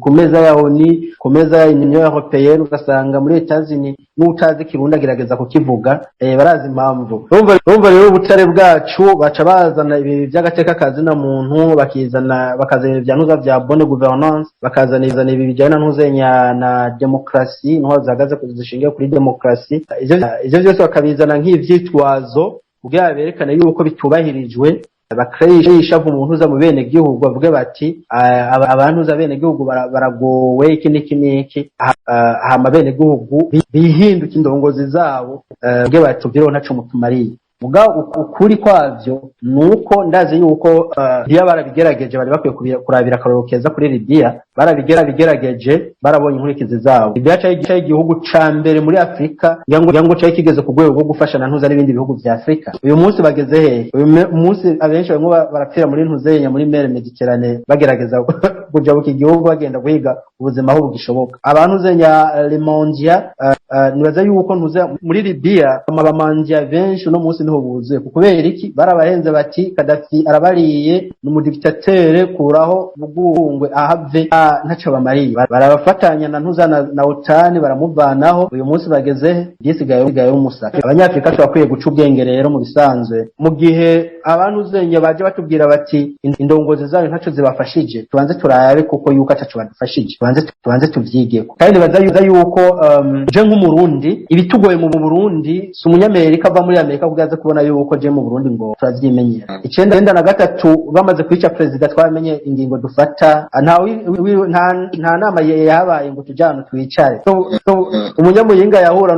ku meza yaho ni ku meza ya Union Européenne ugasanga muri Etats-Unis n'utazi Kirundi agerageza kukivuga barazi impamvu urumva rero ubutare bwacu baca bazana ibi by'agateka kazina muntu bakazana ibya ntuza bya bonne gouvernance bakazana ibi bijyana ntuzenya na demokrasi intwaro zihagaze zishingiye kuri demokrasi ivyo byose bakabizana nk'ivyitwazo kugira berekane yuko bitubahirijwe bakreyisha ku muntu uza mu bene gihugu bavuge bati abantu uza bene gihugu baragowe iki niki hama bene gihugu bihinduka indongozi zabo bavuge bati biro ntaco mutumariye muga ukuri kwavyo nuko ndazi yuko Libya barabigerageje bari bakwiye kurabira akaroro keza kuri Libya barabigerageje barabonye inkurikizi zabo Libya cyaje igihugu ca mbere muri Afrika yango cyaje kigeze ku rwego rwo gufasha na ntuza n'ibindi bihugu vya Afrika uyu munsi bageze he uyu munsi abenshi bamwe barapfira muri ntuzenya muri mer Mediterane bagerageza kujabuka igihugu bagenda guhiga ubuzima aho bugishoboka abantu zenya Le Mondia nibaza yuko ntuza muri Libya amabamandia benshi no munsi niho buzuye kubera iki barabahenze bati Gaddafi arabariye n'umudiktatere kuraho bugungwe ahave ntaco bamariye barabafatanya na ntuza na OTAN baramuvanaho uyu munsi bageze byisigaye umusaka abanyafrika twakwiye guca ubwenge rero mu bisanzwe mu gihe abantu zenya baje batubwira bati indongozi zayo ntaco zibafashije tubanze turayabe kuko yuko ataco badufashije tubanze tuvyigeko kandi baza yuko je nk'umurundi ibitugoye mu Burundi si umunyamerika ava muri Amerika kugaza kubona yuko je mu Burundi ngo turazyimenyera 1993 bamaze kwica president twamenye ingingo dufata nta nama yabaye ngo tujyane twicare umunyamuyinga yahura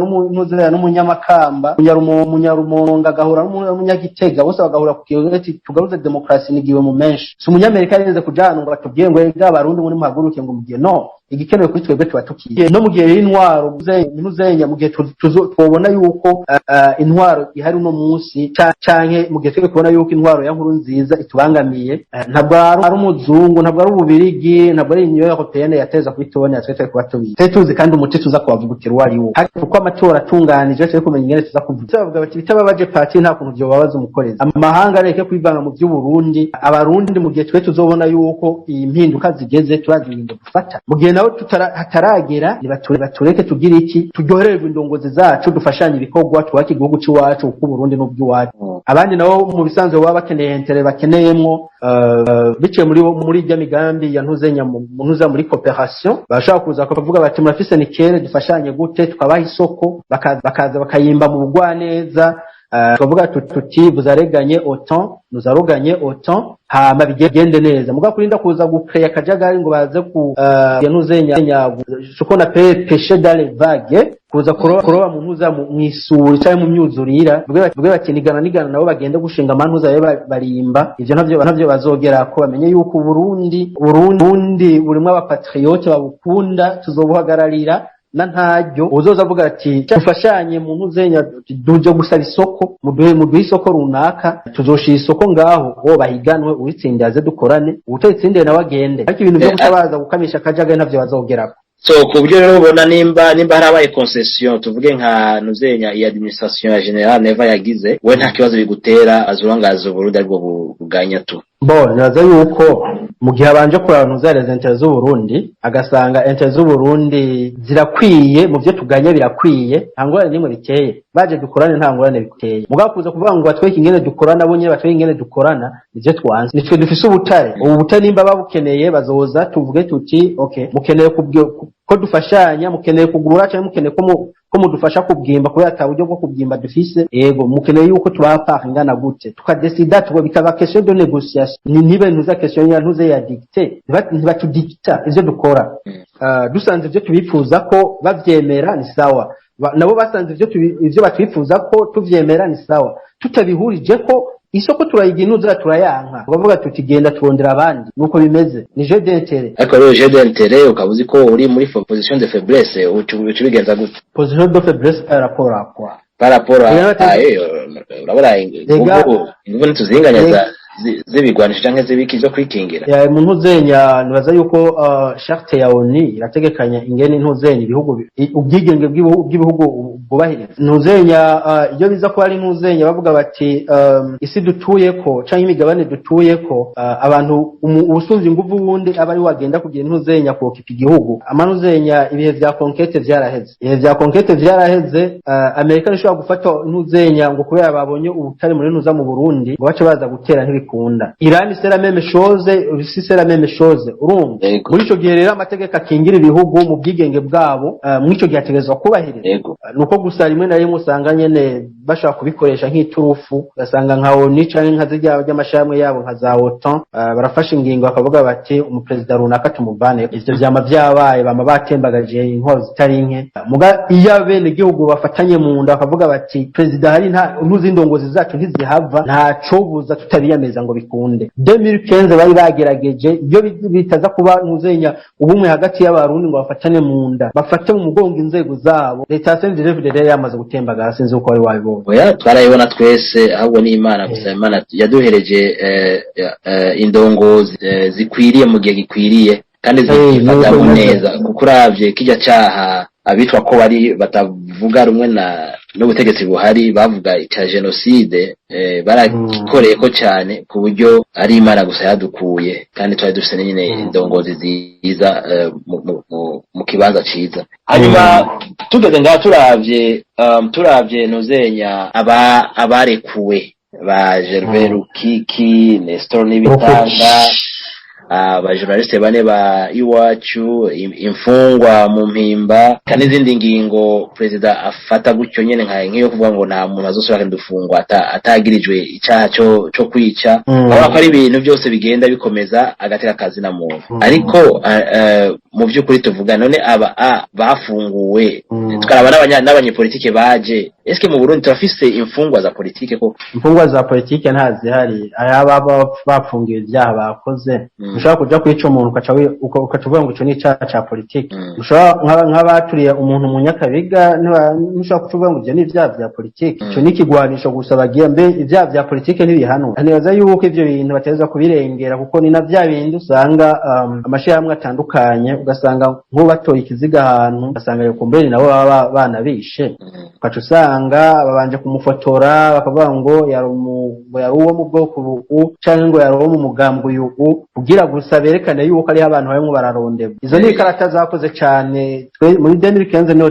n'umunyamakamba umunyarumonga agahura n'umunyagitega bose bagahura ku kiyoeti tugaruze demokrasi nigiwe mu menshi si umunyamerika yeze kujyana ngo batubwiye ngo ega barundi muri muhaguruke ngo mugiye no igikenewe kuri twebwe tuba tukiye no mu gihe y'intwaro ntuzenya mu gihe twobona yuko intwaro ihari uno munsi canke mu gihe twebwe kubona yuko intwaro ya nkuru nziza itubangamiye ntabwo ari umuzungu ntabwo ari ububirigi ntabwo ari Union Européenne yateza kubitubona yatwete kuba tubizi tuzi kandi umuti tuza kubavugutira wari wo kuko amatora atunganije cyo kumenya ingene tuza kuvuga bavuga bati bitababaje parti nta kuntu byo babaza umukorezi amahanga areke kwivanga mu by'u Burundi abarundi mu gihe twe tuzobona yuko iyi mpinduka impinduka zigeze turazi ingingo dufata mu gihe naho hataragera batureke tugira iki turyohererwe indongozi zacu dufashanye ibikorwa twubake igihugu cy'iwacu kuko Burundi n'ubw'iwacu abandi nabo mu bisanzwe baba bakeneye intere bakeneyemwo biciye muri irya migambi ya ntuza muri cooperation bashaka kuza kuvuga bati murafise nikere dufashanye gute tukabaha isoko bakaza bakayimba mu bugwaneza tukavuga tuti vous avez gagné autant nous allons gagner autant hama bigende neza muga kurinda kuza gukreya akajagari ngo baze ku ntuzenya suko na pêcher dans les vagues kuza kuroba mu ntuza mu isuri cyangwa mu myuzurira bwe bakinigana nabo bagenda gushinga amantuza barimba ivyo navyo bazogera ko bamenye yuko Burundi burimwe abapatriote babukunda tuzobuhagararira na ntaryo uzoza avuga ati tufashanye mu ntuzenya duje gusaba isoko muduhe isoko runaka tuzoshira isoko ngaho wo bahiganwe uritsindaze dukorane utayitsindire nawe agende ariko ibintu byo gutabaza gukamisha kajaga navyo bazogerako so ku buryo rero ubona nimba harabaye concession tuvuge nka nuzenya iyi administration ya general neva yagize we nta kibazo bigutera azurangaza Burundi ariko buganya tu naza yuko mu gihe abanje kurantuza intere z'u Burundi agasanga intere z'u Burundi zirakwiye mu byo tuganya birakwiye nta ngorane nimwe biteye baje dukorane nta ngorane biteye mugakuza kuvuga ngo batweke ingene dukorana abo nyene batweke ingene dukorana nivyo twanze nitwe dufise ubutare ubu butare nimba babukeneye bazoza tuvuge tuti okay mukeneye ko dufashanya mukeneye kugurura cyangwa mukeneye ko mudufasha kubwimba kubera ataburyo bwo kubwimba dufise yego mukeneye yuko tubaha ingana gute tukadesida tugo bikaba question de négociation nibe ntuza question ya ntuze ya dicté ntibatudicta ivyo dukora dusanze ivyo tubifuza ko bavyemera ni sawa nabo basanze ivyo batwifuza ko tuvyemera ni sawa tutabihurije ko isoko turayiginuza turayanka ukavuga tuti genda turondera abandi nuko bimeze ni jeu d'intérêt ariko rero jeu d'intérêt ukabuzi ko uri muri position de faiblesse ubigenza gute position de faiblesse par rapport à quoi par rapport à urabona inguvu ntuzinganya zibigwanisha canke zibiki zo kwikingira mu ntuzenya nibaza yuko charte ya ONU irategekanya ingene ntuzenya ibihugu ubwigenge bw'ibihugu bubahiriza ntuzenya iyo biza ko ari ntuzenya bavuga bati isi dutuyeko canke imigabane dutuyeko abantu ubusunzi inguvu wundi abari wagenda kugira ntuzenya kuokipa igihugu amanuzenya ibihe vya conquête vyaraheze Amerika nishobora gufata ntuzenya ngo kubera babonye ubutare muri ntuza mu Burundi ngo bace baza gutera ntibikunda Iran c'est la même chose Russie c'est la même chose urumva muri ico gihe rero amategeko akingira ibihugu mu bwigenge bwabo muri ico gihe ategezwa kubahiriza nuko gusa rimwe na rimwe usanga nyene bashaka kubikoresha nk'iturufu ugasanga nka ONU canke nka zijya by'amashamwe yabo nka za OTAN barafasha ingingo bakavuga bati umupresident runaka tumuvane ivyo vyama vyabaye bama batembagaje inkoro zitari nke muga iyo bene igihugu bafatanye mu nda bakavuga bati president hari nta ntuzindongozi zacu ntizihava nta cobuza tutabiyameza ngo bikunde 2015 bari bagerageje iyo bitaza kuba ntuzenya ubumwe hagati y'abarundi ngo bafatane mu nda bafate mu mugongo inzego zabo leta sendirevide yamaze gutembagara sinzi uko wari wabibona oya twarayibona twese ahubwo ni Imana gusa Imana yaduhereje indongozi zikwiriye mu gihe gikwiriye kandi zifata neza kuko uravye kijya cyaha abitwa ko bari batavuga rumwe n'ubutegetsi buhari bavuga icya genocide barakoreye ko cyane ku buryo ari Imana gusa yadukuye kandi twari dufite nyine indongozi ziza mu kibanza ciza hanyuma tugeze ngaho turavye nuzenya abarekuwe ba Gervais Rukiki Nestor Nibitanga abajournaliste bane ba iwacu imfungwa mu mpimba kandi izindi ngingo president afata gutyo nyene nk'iyo kuvuga ngo nta muntu azosubira ndufungwa atagirijwe icyaha cyo kwica aho ari ibintu byose bigenda bikomeza agateka kazi na muntu ariko mu by'ukuri tuvuga none bafunguwe tukaraba n'abanyepolitike baje eske mu Burundi turafise imfungwa za politike ko imfungwa za politike ntazihari aba bafungiwe ibyaha bakoze ushaka kuja kwica umuntu ukacuvuga ngo ico ni icyaha ca politike ushaka nk'abaturiye umuntu mu Nyakabiga ntushaka kuvuga ngo ivyo ni ibyaha vya politike ico ni ikigwanisho gusa bagiye mbe ibyaha vya politike ntibihanwa nibaza yuko ivyo bintu bateza kubirengera kuko ni na vya bindi usanga amashirahamwe atandukanye ugasanga nk'ubatoye ikiziga ahantu ugasanga yuko mbere nabo baba banabishe ukaca usanga ugasanga babanje kumufotora bakavuga ngo yari uwo mu bwoko ubu canke ngo yari uwo mu mugambwe ubu kugira gusa berekane yuko ari abantu barimo bararondeba. Izo ni ikarata zakoze cyane muri 2015 niho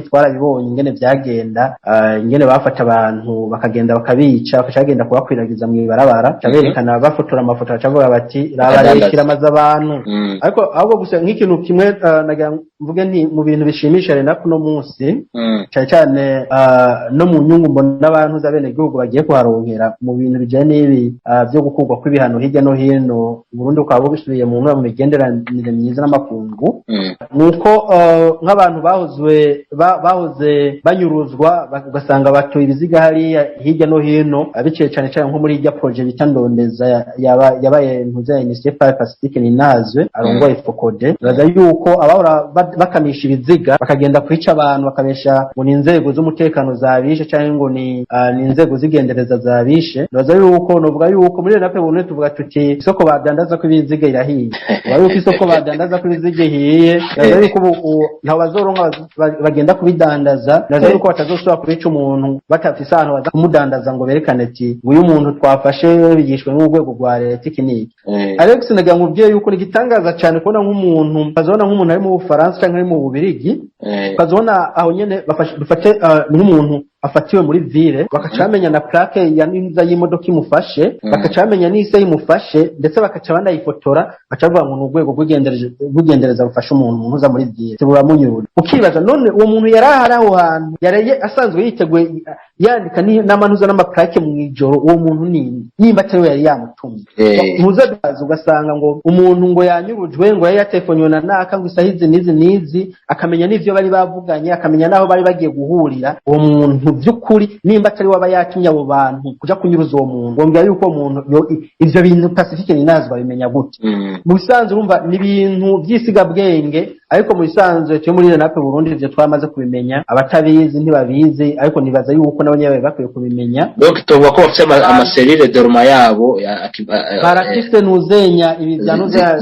twarabibonye ingene byagenda, ingene bafata abantu bakagenda bakabica bakagenda kubakwiragiza mu ibarabara berekana bafotora amafoto bacavuga bati rabarekira amaze abantu. Ariko ahubwo gusa nk'ikintu kimwe nagira mvuge nti mu bintu bishimisha rena kuno munsi cyane no mu nyungu mbona abantu z'abene gihugu bagiye kuharonkera mu bintu bijanye n'ibi byo gukurwa kw'ibihano hirya no hino Burundi ukaba bubisubiye mu migenderanire myiza n'amakungu nuko nk'abantu bahoze banyuruzwa ugasanga batoye ibiziga hariya hirya no hino biciye cyane cyane nko muri irya projet bita Ndondeza yabaye ntuza Initiative Pacifique Ninazwe arongoye Fokode baza yuko abahora bakamisha ibiziga bakagenda kwica abantu bakabesha ngo ni inzego z'umutekano zabishe cyangwa ngo ni inzego zigendereza zabishe baza yuko novuga yuko muri nape bunwe tuvuga tuti isoko badandaza ko ibiziga irahiye bari uko isoko badandaza ko ibiziga hiye baza yuko nta bazoronka bagenda kubidandaza baza yuko batazosubira kwica umuntu batafise ahantu baza kumudandaza ngo berekane ati uyu muntu twafashe bigishwe n'urwego rwa tekiniki. Alex nagira nkubwiye yuko nigitangaza cyane kubona nk'umuntu bazona nk'umuntu ari mu Bufaransa cyangwa ari mu Bubirigi bazona aho nyene bafate nk'umuntu afatiwe muri ville bakacamenya na plaque ya ninza y'imodoka imufashe bakacamenya n'ise imufashe ndetse bakaca banayifotora bacavuga ngo n'urwego rw'ugendereza rufasha umuntu muza muri ville turamunyura ukibaza none uwo muntu yarahari aho hantu yareye asanzwe yiteguye yandika n'amanuza n'amaplaque mu ijoro uwo muntu nimba atari yari yamutumye muzabaza ugasanga ngo umuntu ngo yanyurujwe ngo yatefonywe na naka ngo isahize nizi akamenya n'ivyo bari bavuganye akamenya naho bari bagiye guhurira uwo muntu by'ukuri nimba atari waba yatumye abo bantu kuja kunyuruza uwo muntu ngombwa yuko umuntu ivyo bintu Pacifique Ninazwe bimenya gute mu bisanzwe urumva ni ibintu byisiga bwenge ariko mu bisanzwe cyo muri nape Burundi ivyo twamaze kubimenya abatabizi ntibabizi ariko nibaza yuko nabo nyabe bakwiye kubimenya donc tuvuga ko bafite amaserire dorma yabo barafise nuzenya ibijyanuza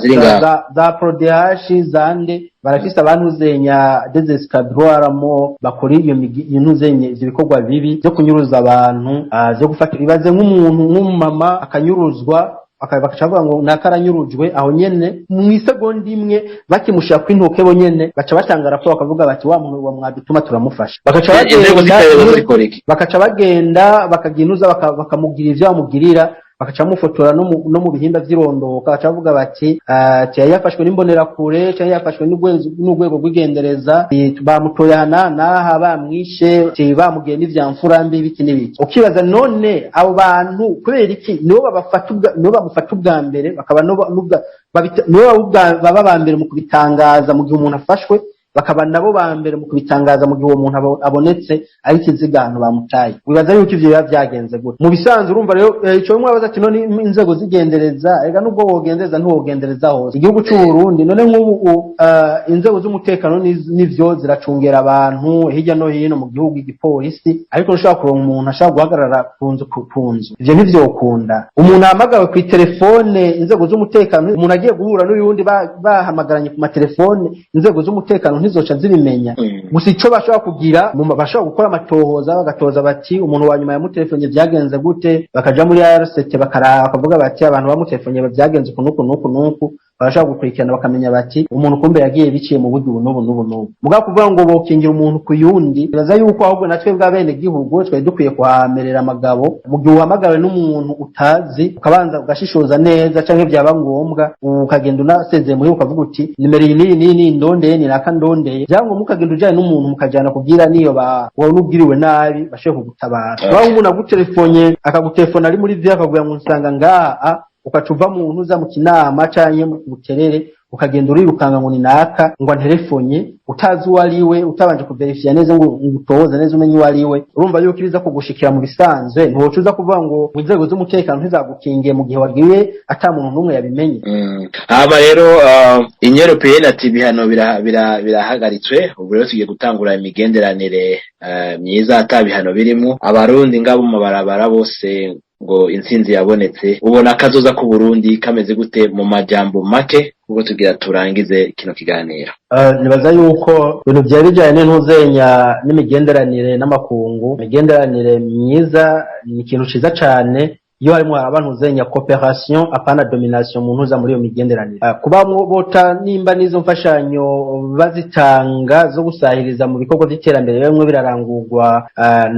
za prodehashi zande barafise abantu zenya desescadroiramo bakora iyo ntuzenye ivyo bikorwa bibi byo kunyuruza abantu byo gufata ibaze nk'umuntu nk'umumama akanyuruzwa bakacavuga ngo nakaranyurujwe aho nyene mu isegonda imwe bakimushira ku intoke bo nyene baca batanga raporo bakavuga bati wa muntu wa mwadutuma turamufasha bakaca bagenda bakaginuza bakamugira ivyo bamugirira bakaca mufotora no mu bihimba vy'irondoka bakavuga bati yafashwe n'imbonera kure cyangwa yafashwe n'urwego rw'igendereza bamutoyana naha bamwishe bamugiye n'ivyamfura mbi biki n'ibiki ukibaza none abo bantu kubera iki nibo bamufata ubwa mbere bakaba baba ba mbere mu kubitangaza mu gihe umuntu afashwe bakaba nabo ba mbere mu kubitangaza mu gihe uwo muntu abonetse ari kizigano bamutaye wibaza yuko ivyo biba byagenze gute mu bisanzwe urumva rero ico mwabaza ati none inzego zigendereza ega nubwo wogendereza ntuwogendereza hose igihugu cy'u Burundi none nk'ubu inzego z'umutekano nivyo ziracungera abantu hirya no hino mu gihugu igipolisi ariko ushaka kuronka umuntu ashaka guhagarara kunzu ivyo ntivyokunda umuntu ahamagawe ku telefone inzego z'umutekano umuntu agiye guhura n'uyundi bahamagaranye ku matelefone inzego z'umutekano ntizoca zibimenya gusa ico bashobora kugira bashobora gukora amatohoza bagatoza bati umuntu wa nyuma yamutelefone byagenze gute bakaja muri RCT bakavuga bati abantu bamutelefone byagenze kunuku barashaka gukurikirana bakamenya bati umuntu kumbe yagiye biciye mu buryo n'ubu muga kuvuga ngo bokingira umuntu ku yundi baza yuko ahubwo natwe bw'abene gihugu twe dukwiye kuhamerera amagabo mu gihe uhamagawe n'umuntu utazi ukabanza ugashishoza neza canke byaba ngombwa ukagenda unasezeye muri ukavuga uti nimero iyi ni ndondeye ni naka ndondeye byango mukagenda ujanye n'umuntu mukajana kubwira niyo wowe nubwiriwe nabi bashoye kugutabara baho umuntu agutelefone akagutelefona ari muri vya akavuga ngo nsanga ngaha ukacuva mu ntuza mu kinama canye mu buterere ukagenda urirukanga ngo ni naka ngo antelefone utazi uwo ari we utabanje kuverifya neza ngo utoza neza umenye uwo ari we urumva yuko ibiza kugushikira mu bisanzwe ntiwocuza kuvuga ngo inzego z'umutekano ntizagukingiye mu gihe wagiye ata muntu n'umwe yabimenye. Aba rero Union Européenne ati bihano birahagaritswe ubu rero tugiye gutangura imigenderanire myiza ata bihano birimo abarundi ngabo mu barabara bose ngo intsinzi yabonetse ubona kazoza ku Burundi kameze gute mu majambo make ubwo tugira turangize kino kiganiro. Nibaza yuko ibintu byari bijyanye n'intuzenya n'imigenderanire n'amakungu, imigenderanire myiza ni ikintu ciza cane iyo harimo abantu uzenya cooperation apana domination mu ntuza muri iyo migenderanire. Kuba bota nimba nizo mfashanyo bazitanga zo gusahiriza mu bikorwa by'iterambere bimwe birarangurwa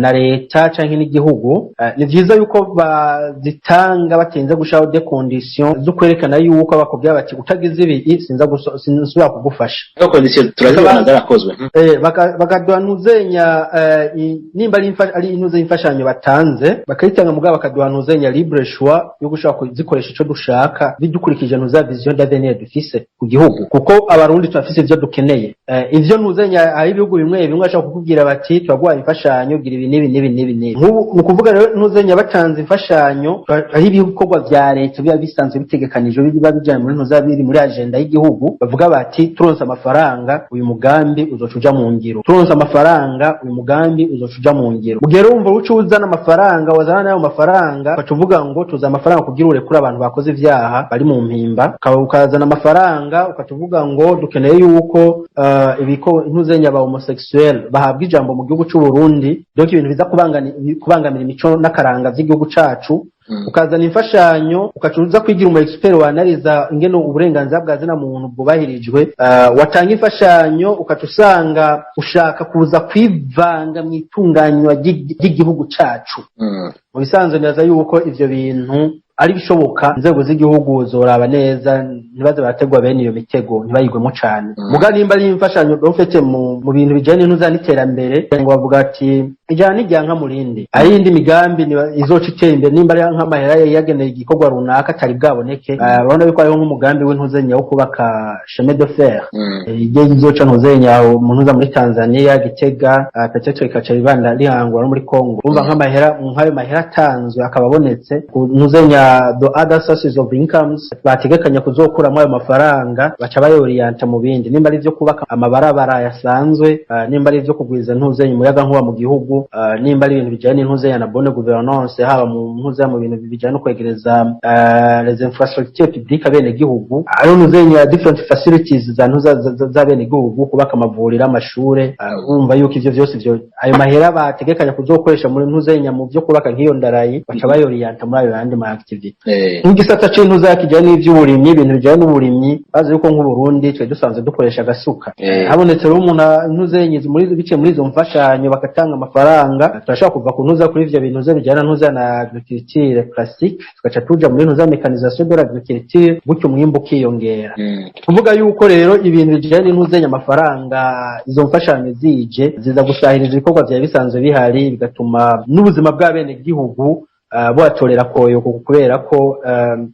na leta canke n'igihugu, ni vyiza yuko bazitanga batenze gushaho des conditions zo kwerekana yuko bakubwira bati utagize ibi sinzubira kugufasha. Iyo condition turazibona zarakozwe. Bakaduha ntuzenya nimba ari intuze imfashanyo batanze bakayitanga mugabo bakaduha ntuzenya libre choix yo gushaka kuzikoresha ico dushaka bidukurikije ntuza vision d'avenir dufise ku gihugu, kuko abarundi turafise ivyo dukeneye. Ivyo ntuzenya ari ibihugu bimwe ashaka kukubwira bati turaguha imfashanyo gira ibi nibi. Nk'ubu nukuvuga rero ntuzenya batanze imfashanyo ari ibikorwa vya leta biba bisanzwe bitegekanije biba bijanye muri ntuza biri muri agenda y'igihugu, bavuga bati turonse amafaranga uyu mugambi uzocuja mu ngiro, turonse amafaranga uyu mugambi uzocuja mu ngiro. Mugero umva ucuzana amafaranga wazana nayo mafaranga uvuga ngo tuza amafaranga kugira urekura abantu bakoze ivyaha bari mu mpimba, ukazana amafaranga ukatuvuga ngo dukeneye yuko ibiko intuzenya ba homosexuel bahabwa ijambo mu gihugu c'u Burundi, donc ibintu biza kubangamira imico n'akaranga vy'igihugu cacu. Ukazana imfashanyo ukacuruza kwigira umu expert wanariza ingene uburenganzira bwa zina muntu bwubahirijwe, watanga imfashanyo ukatusanga ushaka kuza kwivanga mu itunganywa ry'igihugu cacu. Mu bisanzwe neza yuko ivyo bintu ari bishoboka, inzego z'igihugu zoraba neza ntibaze barategwa bene iyo mitego ntibayigwemo cane. Muga nimba ari imfashanyo dofete mu bintu bijanye n'uza n'iterambere ngo bavuga ati ijana n'ijyanka murindi ari indi migambi izoca itera imbere, nimba ari nk'amahera yageneye igikorwa runaka atari bwaboneke, urabona yuko hariho nk'umugambi w'intuzenya wo kubaka chemin de fer izoca ntuzenya mu ntuza muri Tanzania Gitega, Petete ikaca ibanda rihangwa no muri Congo. Umva nk'ayo mahera atanzwe akaba abonetse ntuzenya the other sources of incomes bategekanya kuzokuramo ayo mafaranga baca bayoriyanta mu bindi, nimba ari vyo kubaka amabarabara yasanzwe, nimba ari vyo kugwiza ntuzenya umuyaga nkuba mu gihugu, nimba ari ibintu bijanye n'intuzenya na bonne gouvernance, haba mu ntuzenya mu bintu bijanye no kwegereza les infrastructures publiques bene gihugu, ari ntuzenya different facilities za bene gihugu, kubaka amavuriro, amashure. Urumva yuko ivyo vyose ayo mahera bategekanya kuzokoresha muri ntuzenya mu vyo kubaka nk'iyo ndarayi baca bayoriyanta muri ayo yandi ma activity. Nk'igisata c'intuza kijanye n'ivy'uburimyi, ibintu bijanye n'uburimyi, bazi yuko nk'Uburundi twe dusanzwe dukoresha agasuka. Habonetse rero umuntu ntuzenye bice muri izo mfashanyo bakatanga amafaranga, turashaka kuva ku ntuza kuri ivyo bintu bijana ntuza na agriculture classique tugaca tuja muri ntuza mécanisation de l'agriculture, gutyo umwimbu ukiyongera. Kuvuga yuko rero ibintu bijanye n'intuzenya amafaranga izo mfashanyo zije ziza gusahiriza ibikorwa vya bisanzwe bihari, bigatuma n'ubuzima bw'abene gihugu boatorera koyo kubera ko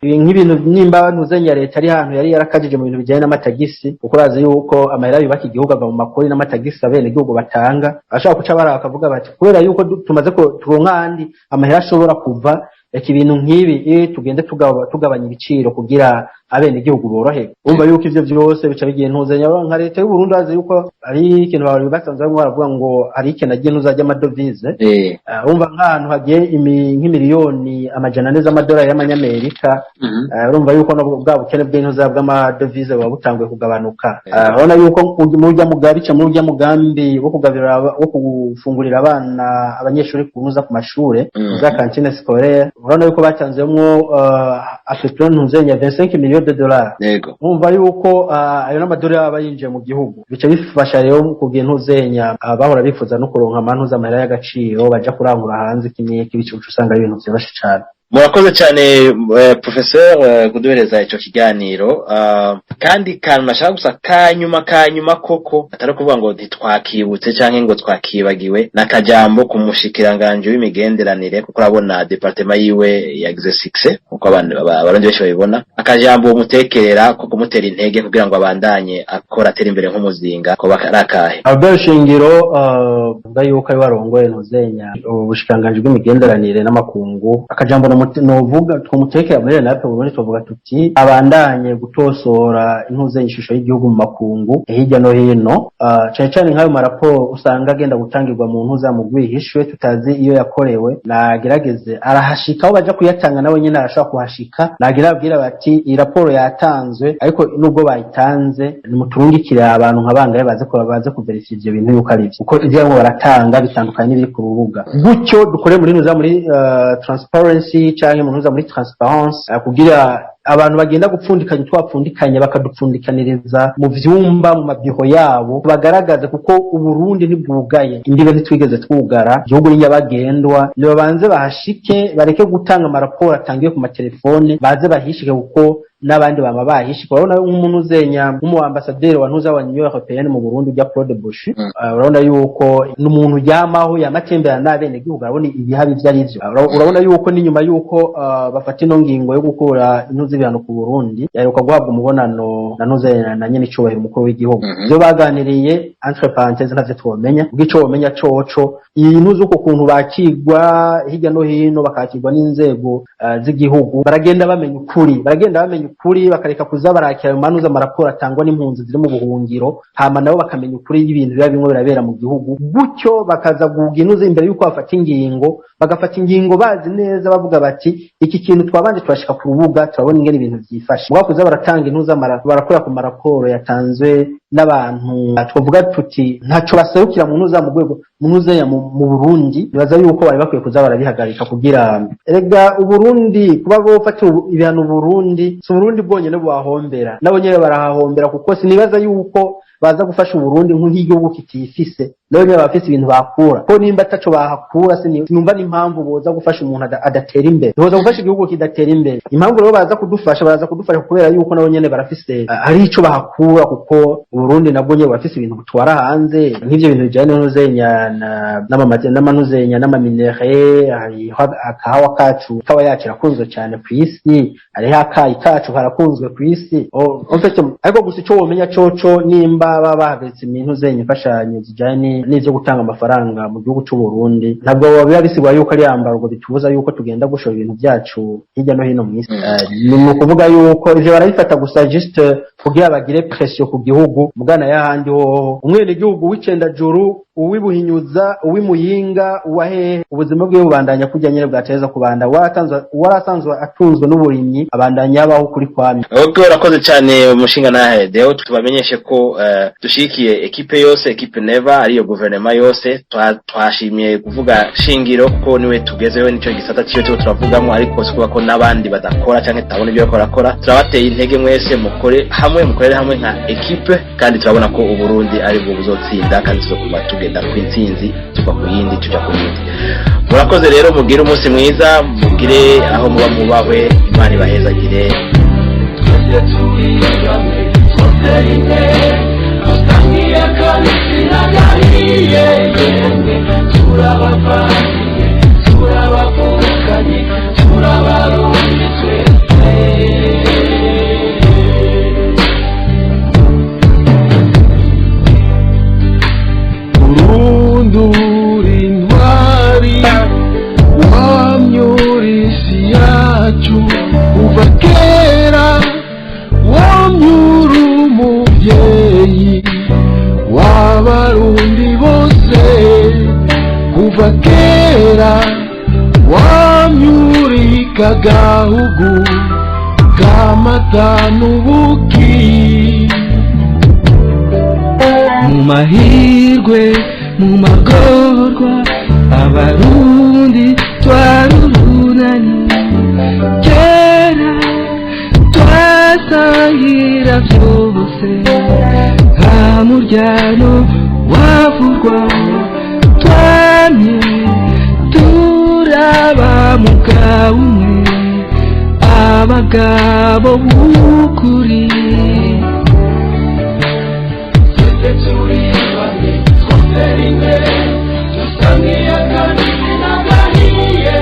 nk'ibintu nimba ntuzenya leta ari hantu yari yarakajije mu bintu bijanye n'amatagisi, kuko bazi yuko amahera yubaka igihugu ava mu makori n'amatagisi abene igihugu batanga, ashaka kuca barakavuga bati kubera yuko tumaze ko turonka andi amahera ashobora kuva reka ibintu nk'ibi tugende tugabanya ibiciro kugira abene igihugu borohe. Umva yuko ivyo vyose bica bigiye ntuzenya nka leta y'u Burundi azi yuko ari ikintu bari basanzwe baravuga ngo ari ikintu agiye ntuzajya amadovize. Umva nk'ahantu hagiye nk'imiliyoni amajana ane z'amadolari y'amanyamerika, urumva yuko bwa bukene bw'intuza bw'amadovize buba butanguye kugabanuka. Urabona yuko mu urya mugambi wo kugabira wo gufungurira abana abanyeshuri kunuza ku mashure za cantine scolaire, urabona yuko batanzemwo afeton ntuzenya 25 millions de dollars. Umva yuko ayo n'amadolari aba yinjiye mu gihugu, bica bifasha rero kugira ntuzenya bahora bifuza no kuronka amantuza amahera y'agaciro baja kurangura hanze kimwe kibicu usanga ibintu byoroshye cyane. Murakoze cyane professeur kuduhereza ico kiganiro, kandi kantu nashaka gusa kanyuma koko atari kuvuga ngo ntitwakibutse canke ngo twakibagiwe nakajambo ku mushikiranganje w'imigenderanire, kuko urabona departement yiwe yagize success kuko abarundi benshi babibona, akajambo umutekerera ko kumutera intege kugira ngo abandanye akora atera imbere nk'umuzinga ko bakarakahe. Albert Shingiro yuko ari warongoye ntuzenya ubushikiranganje bw'imigenderanire n'amakungu, akajambo novuga tumutekera muri nape Burundi tuvuga tuti abandanye gutosora intuze ishusho y'igihugu mu makungu hirya no hino cyane cyane nk'ayo maraporo usanga agenda gutangirwa mu ntuza mu gwihishwe tutazi iyo yakorewe nagerageze arahashika aho baje kuyatanga nawe nyine arashaka kuhashika nagira abwira bati iyi raporo yatanzwe ariko nubwo bayitanze nimuturungikire abantu nk'abangaye baze kuverifya ivyo bintu yuko ari uko ivyo baratanga bitandukanye n'ibiri ku rubuga gutyo dukore muri nuza muri transparency cyangwa mu ntuza muri transparence kugira abantu bagenda gupfundikanya twapfundikanye bakadupfundikaniriza mu vyumba mu mabyiho yabo bagaragaze kuko uburundi ntibwugaye indibe ntitwigeze twugara igihugu ni nyabagendwa nibo banze bahashike bareke gutanga amaraporo atangiye ku matelefone baze bahishike kuko n'abandi bama bahishika urabona nk'umuntu uzenya nk'umu ambassadeur wa ntuza wa Union Européenne mu Burundi bya Claude Boshi urabona yuko n'umuntu yamaho yamatembera n'abene gihugu urabona ibihabi byarivyo urabona yuko n'inyuma yuko bafata ino ngingo yo gukura intuzi bihano ku Burundi yaruka guhabwa umubonano na ntuze na nyene icubahiro umukuru w'igihugu byo baganiriye entre parenthèses ntavyo twomenya ubwico womenya coco iyi ntuzi uko kuntu bakigwa hirya no hino bakakirwa n'inzego z'igihugu baragenda bamenya ukuri bakareka kuza barakira mu manuza amaraporo atangwa n'impunzi ziri mu buhungiro hama nabo bakamenya ukuri y'ibintu biba bimwe birabera mu gihugu gutyo bakaza guga inuze imbere yuko bafata ingingo bagafata ingingo bazi neza bavuga bati iki kintu twabanje turashika ku rubuga turabona ingene ibintu byifashe mwakuza baratanga intuza barakora ku maraporo yatanzwe n'abantu twavuga tuti ntaco basarukira mu ntuza mu rwego munuze mu Burundi bibaza yuko bari bakwiye kuza barabihagarika kugira erega uburundi kuba bofata ibihano Burundi so Burundi bwonyene bwahombera nabo nyene barahahombera kuko sinibaza yuko baza gufasha Burundi nk'igihugu kitifise nabo nyene bafise ibintu bakura ko nimba ataco bahakura sinumva n'impamvu boza gufasha umuntu adatera imbere boza gufasha igihugu kidatera imbere impamvu rero baza kudufasha kubera yuko nabo nyene barafise ari ico bahakura kuko Burundi nabwo nyene bafise ibintu butwara hanze nk'ivyo bintu bijanye n'uzenya n'amanuzenya n'amaminere hariho akahawa kacu kawa yacu rakunzwe cyane ku isi hariho akayi kacu harakunzwe ku isi ariko gusa ico womenya coco nimba baba bahagaritse ibintu zenya imfashanyo zijanye n'ivyo gutanga amafaranga mu gihugu c'u Burundi ntabwo biba bisigwa yuko ari yambarwa bitubuza yuko tugenda gushora ibintu byacu hirya no hino mu isi ni ukuvuga yuko ivyo barabifata gusa juste kugira bagire pression ku gihugu mugana y'ahandi hoho umwene gihugu w'icenda juru uwibuhinyuza uwimuyinga uwahehe ubuzima bwe bubandanya kujya nyene bwateza kubanda warasanzwe atunzwe n'uburimyi abandanya yabaho kuri kwami okay urakoze cyane umushinga nahe deo tubamenyeshe ko dushikiye equipe yose equipe neva ariyo gouvernement yose twashimye kuvuga shingiro ko niwe tugezeho nico gisata cyo turavugamo ariko sikuba ko nabandi badakora cyangwa tabone ibyo bakora turabateye intege mwese mukorere hamwe nka equipe kandi turabona ko uburundi ari bwo buzotsinda kandi tuzokuma tugenda ku intsinzi tuva ku yindi tuja ku yindi murakoze rero mugire umunsi mwiza mugire aho muba mubahwe Imana ibahezagire kuva kera wamyura umuvyeyi w'abarundi bose kuva kera wamyurika gahugu kamata n'ubuki mu mahirwe mu magorwa abarundi twarurunani kera twasangira byose nta muryano wavurwa twamye turaba mugabo umwe abagabo b'ukuri twese turi bane twose rimwe dusangiye akabisi n'agahiye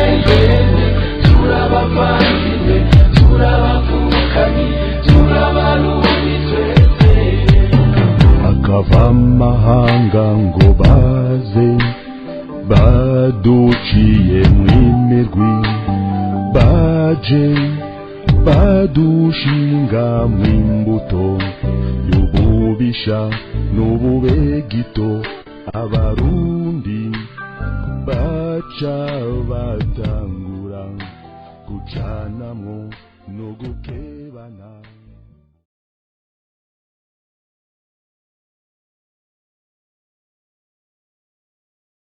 turabavandimwe turabavukanye turabarundi twese akava amahanga ngo baze baduciye mw'imirwi baje badushinga mw'imbuto y'ububisha n'ububegito abarundi baca batangura gucanamwo no gukebana.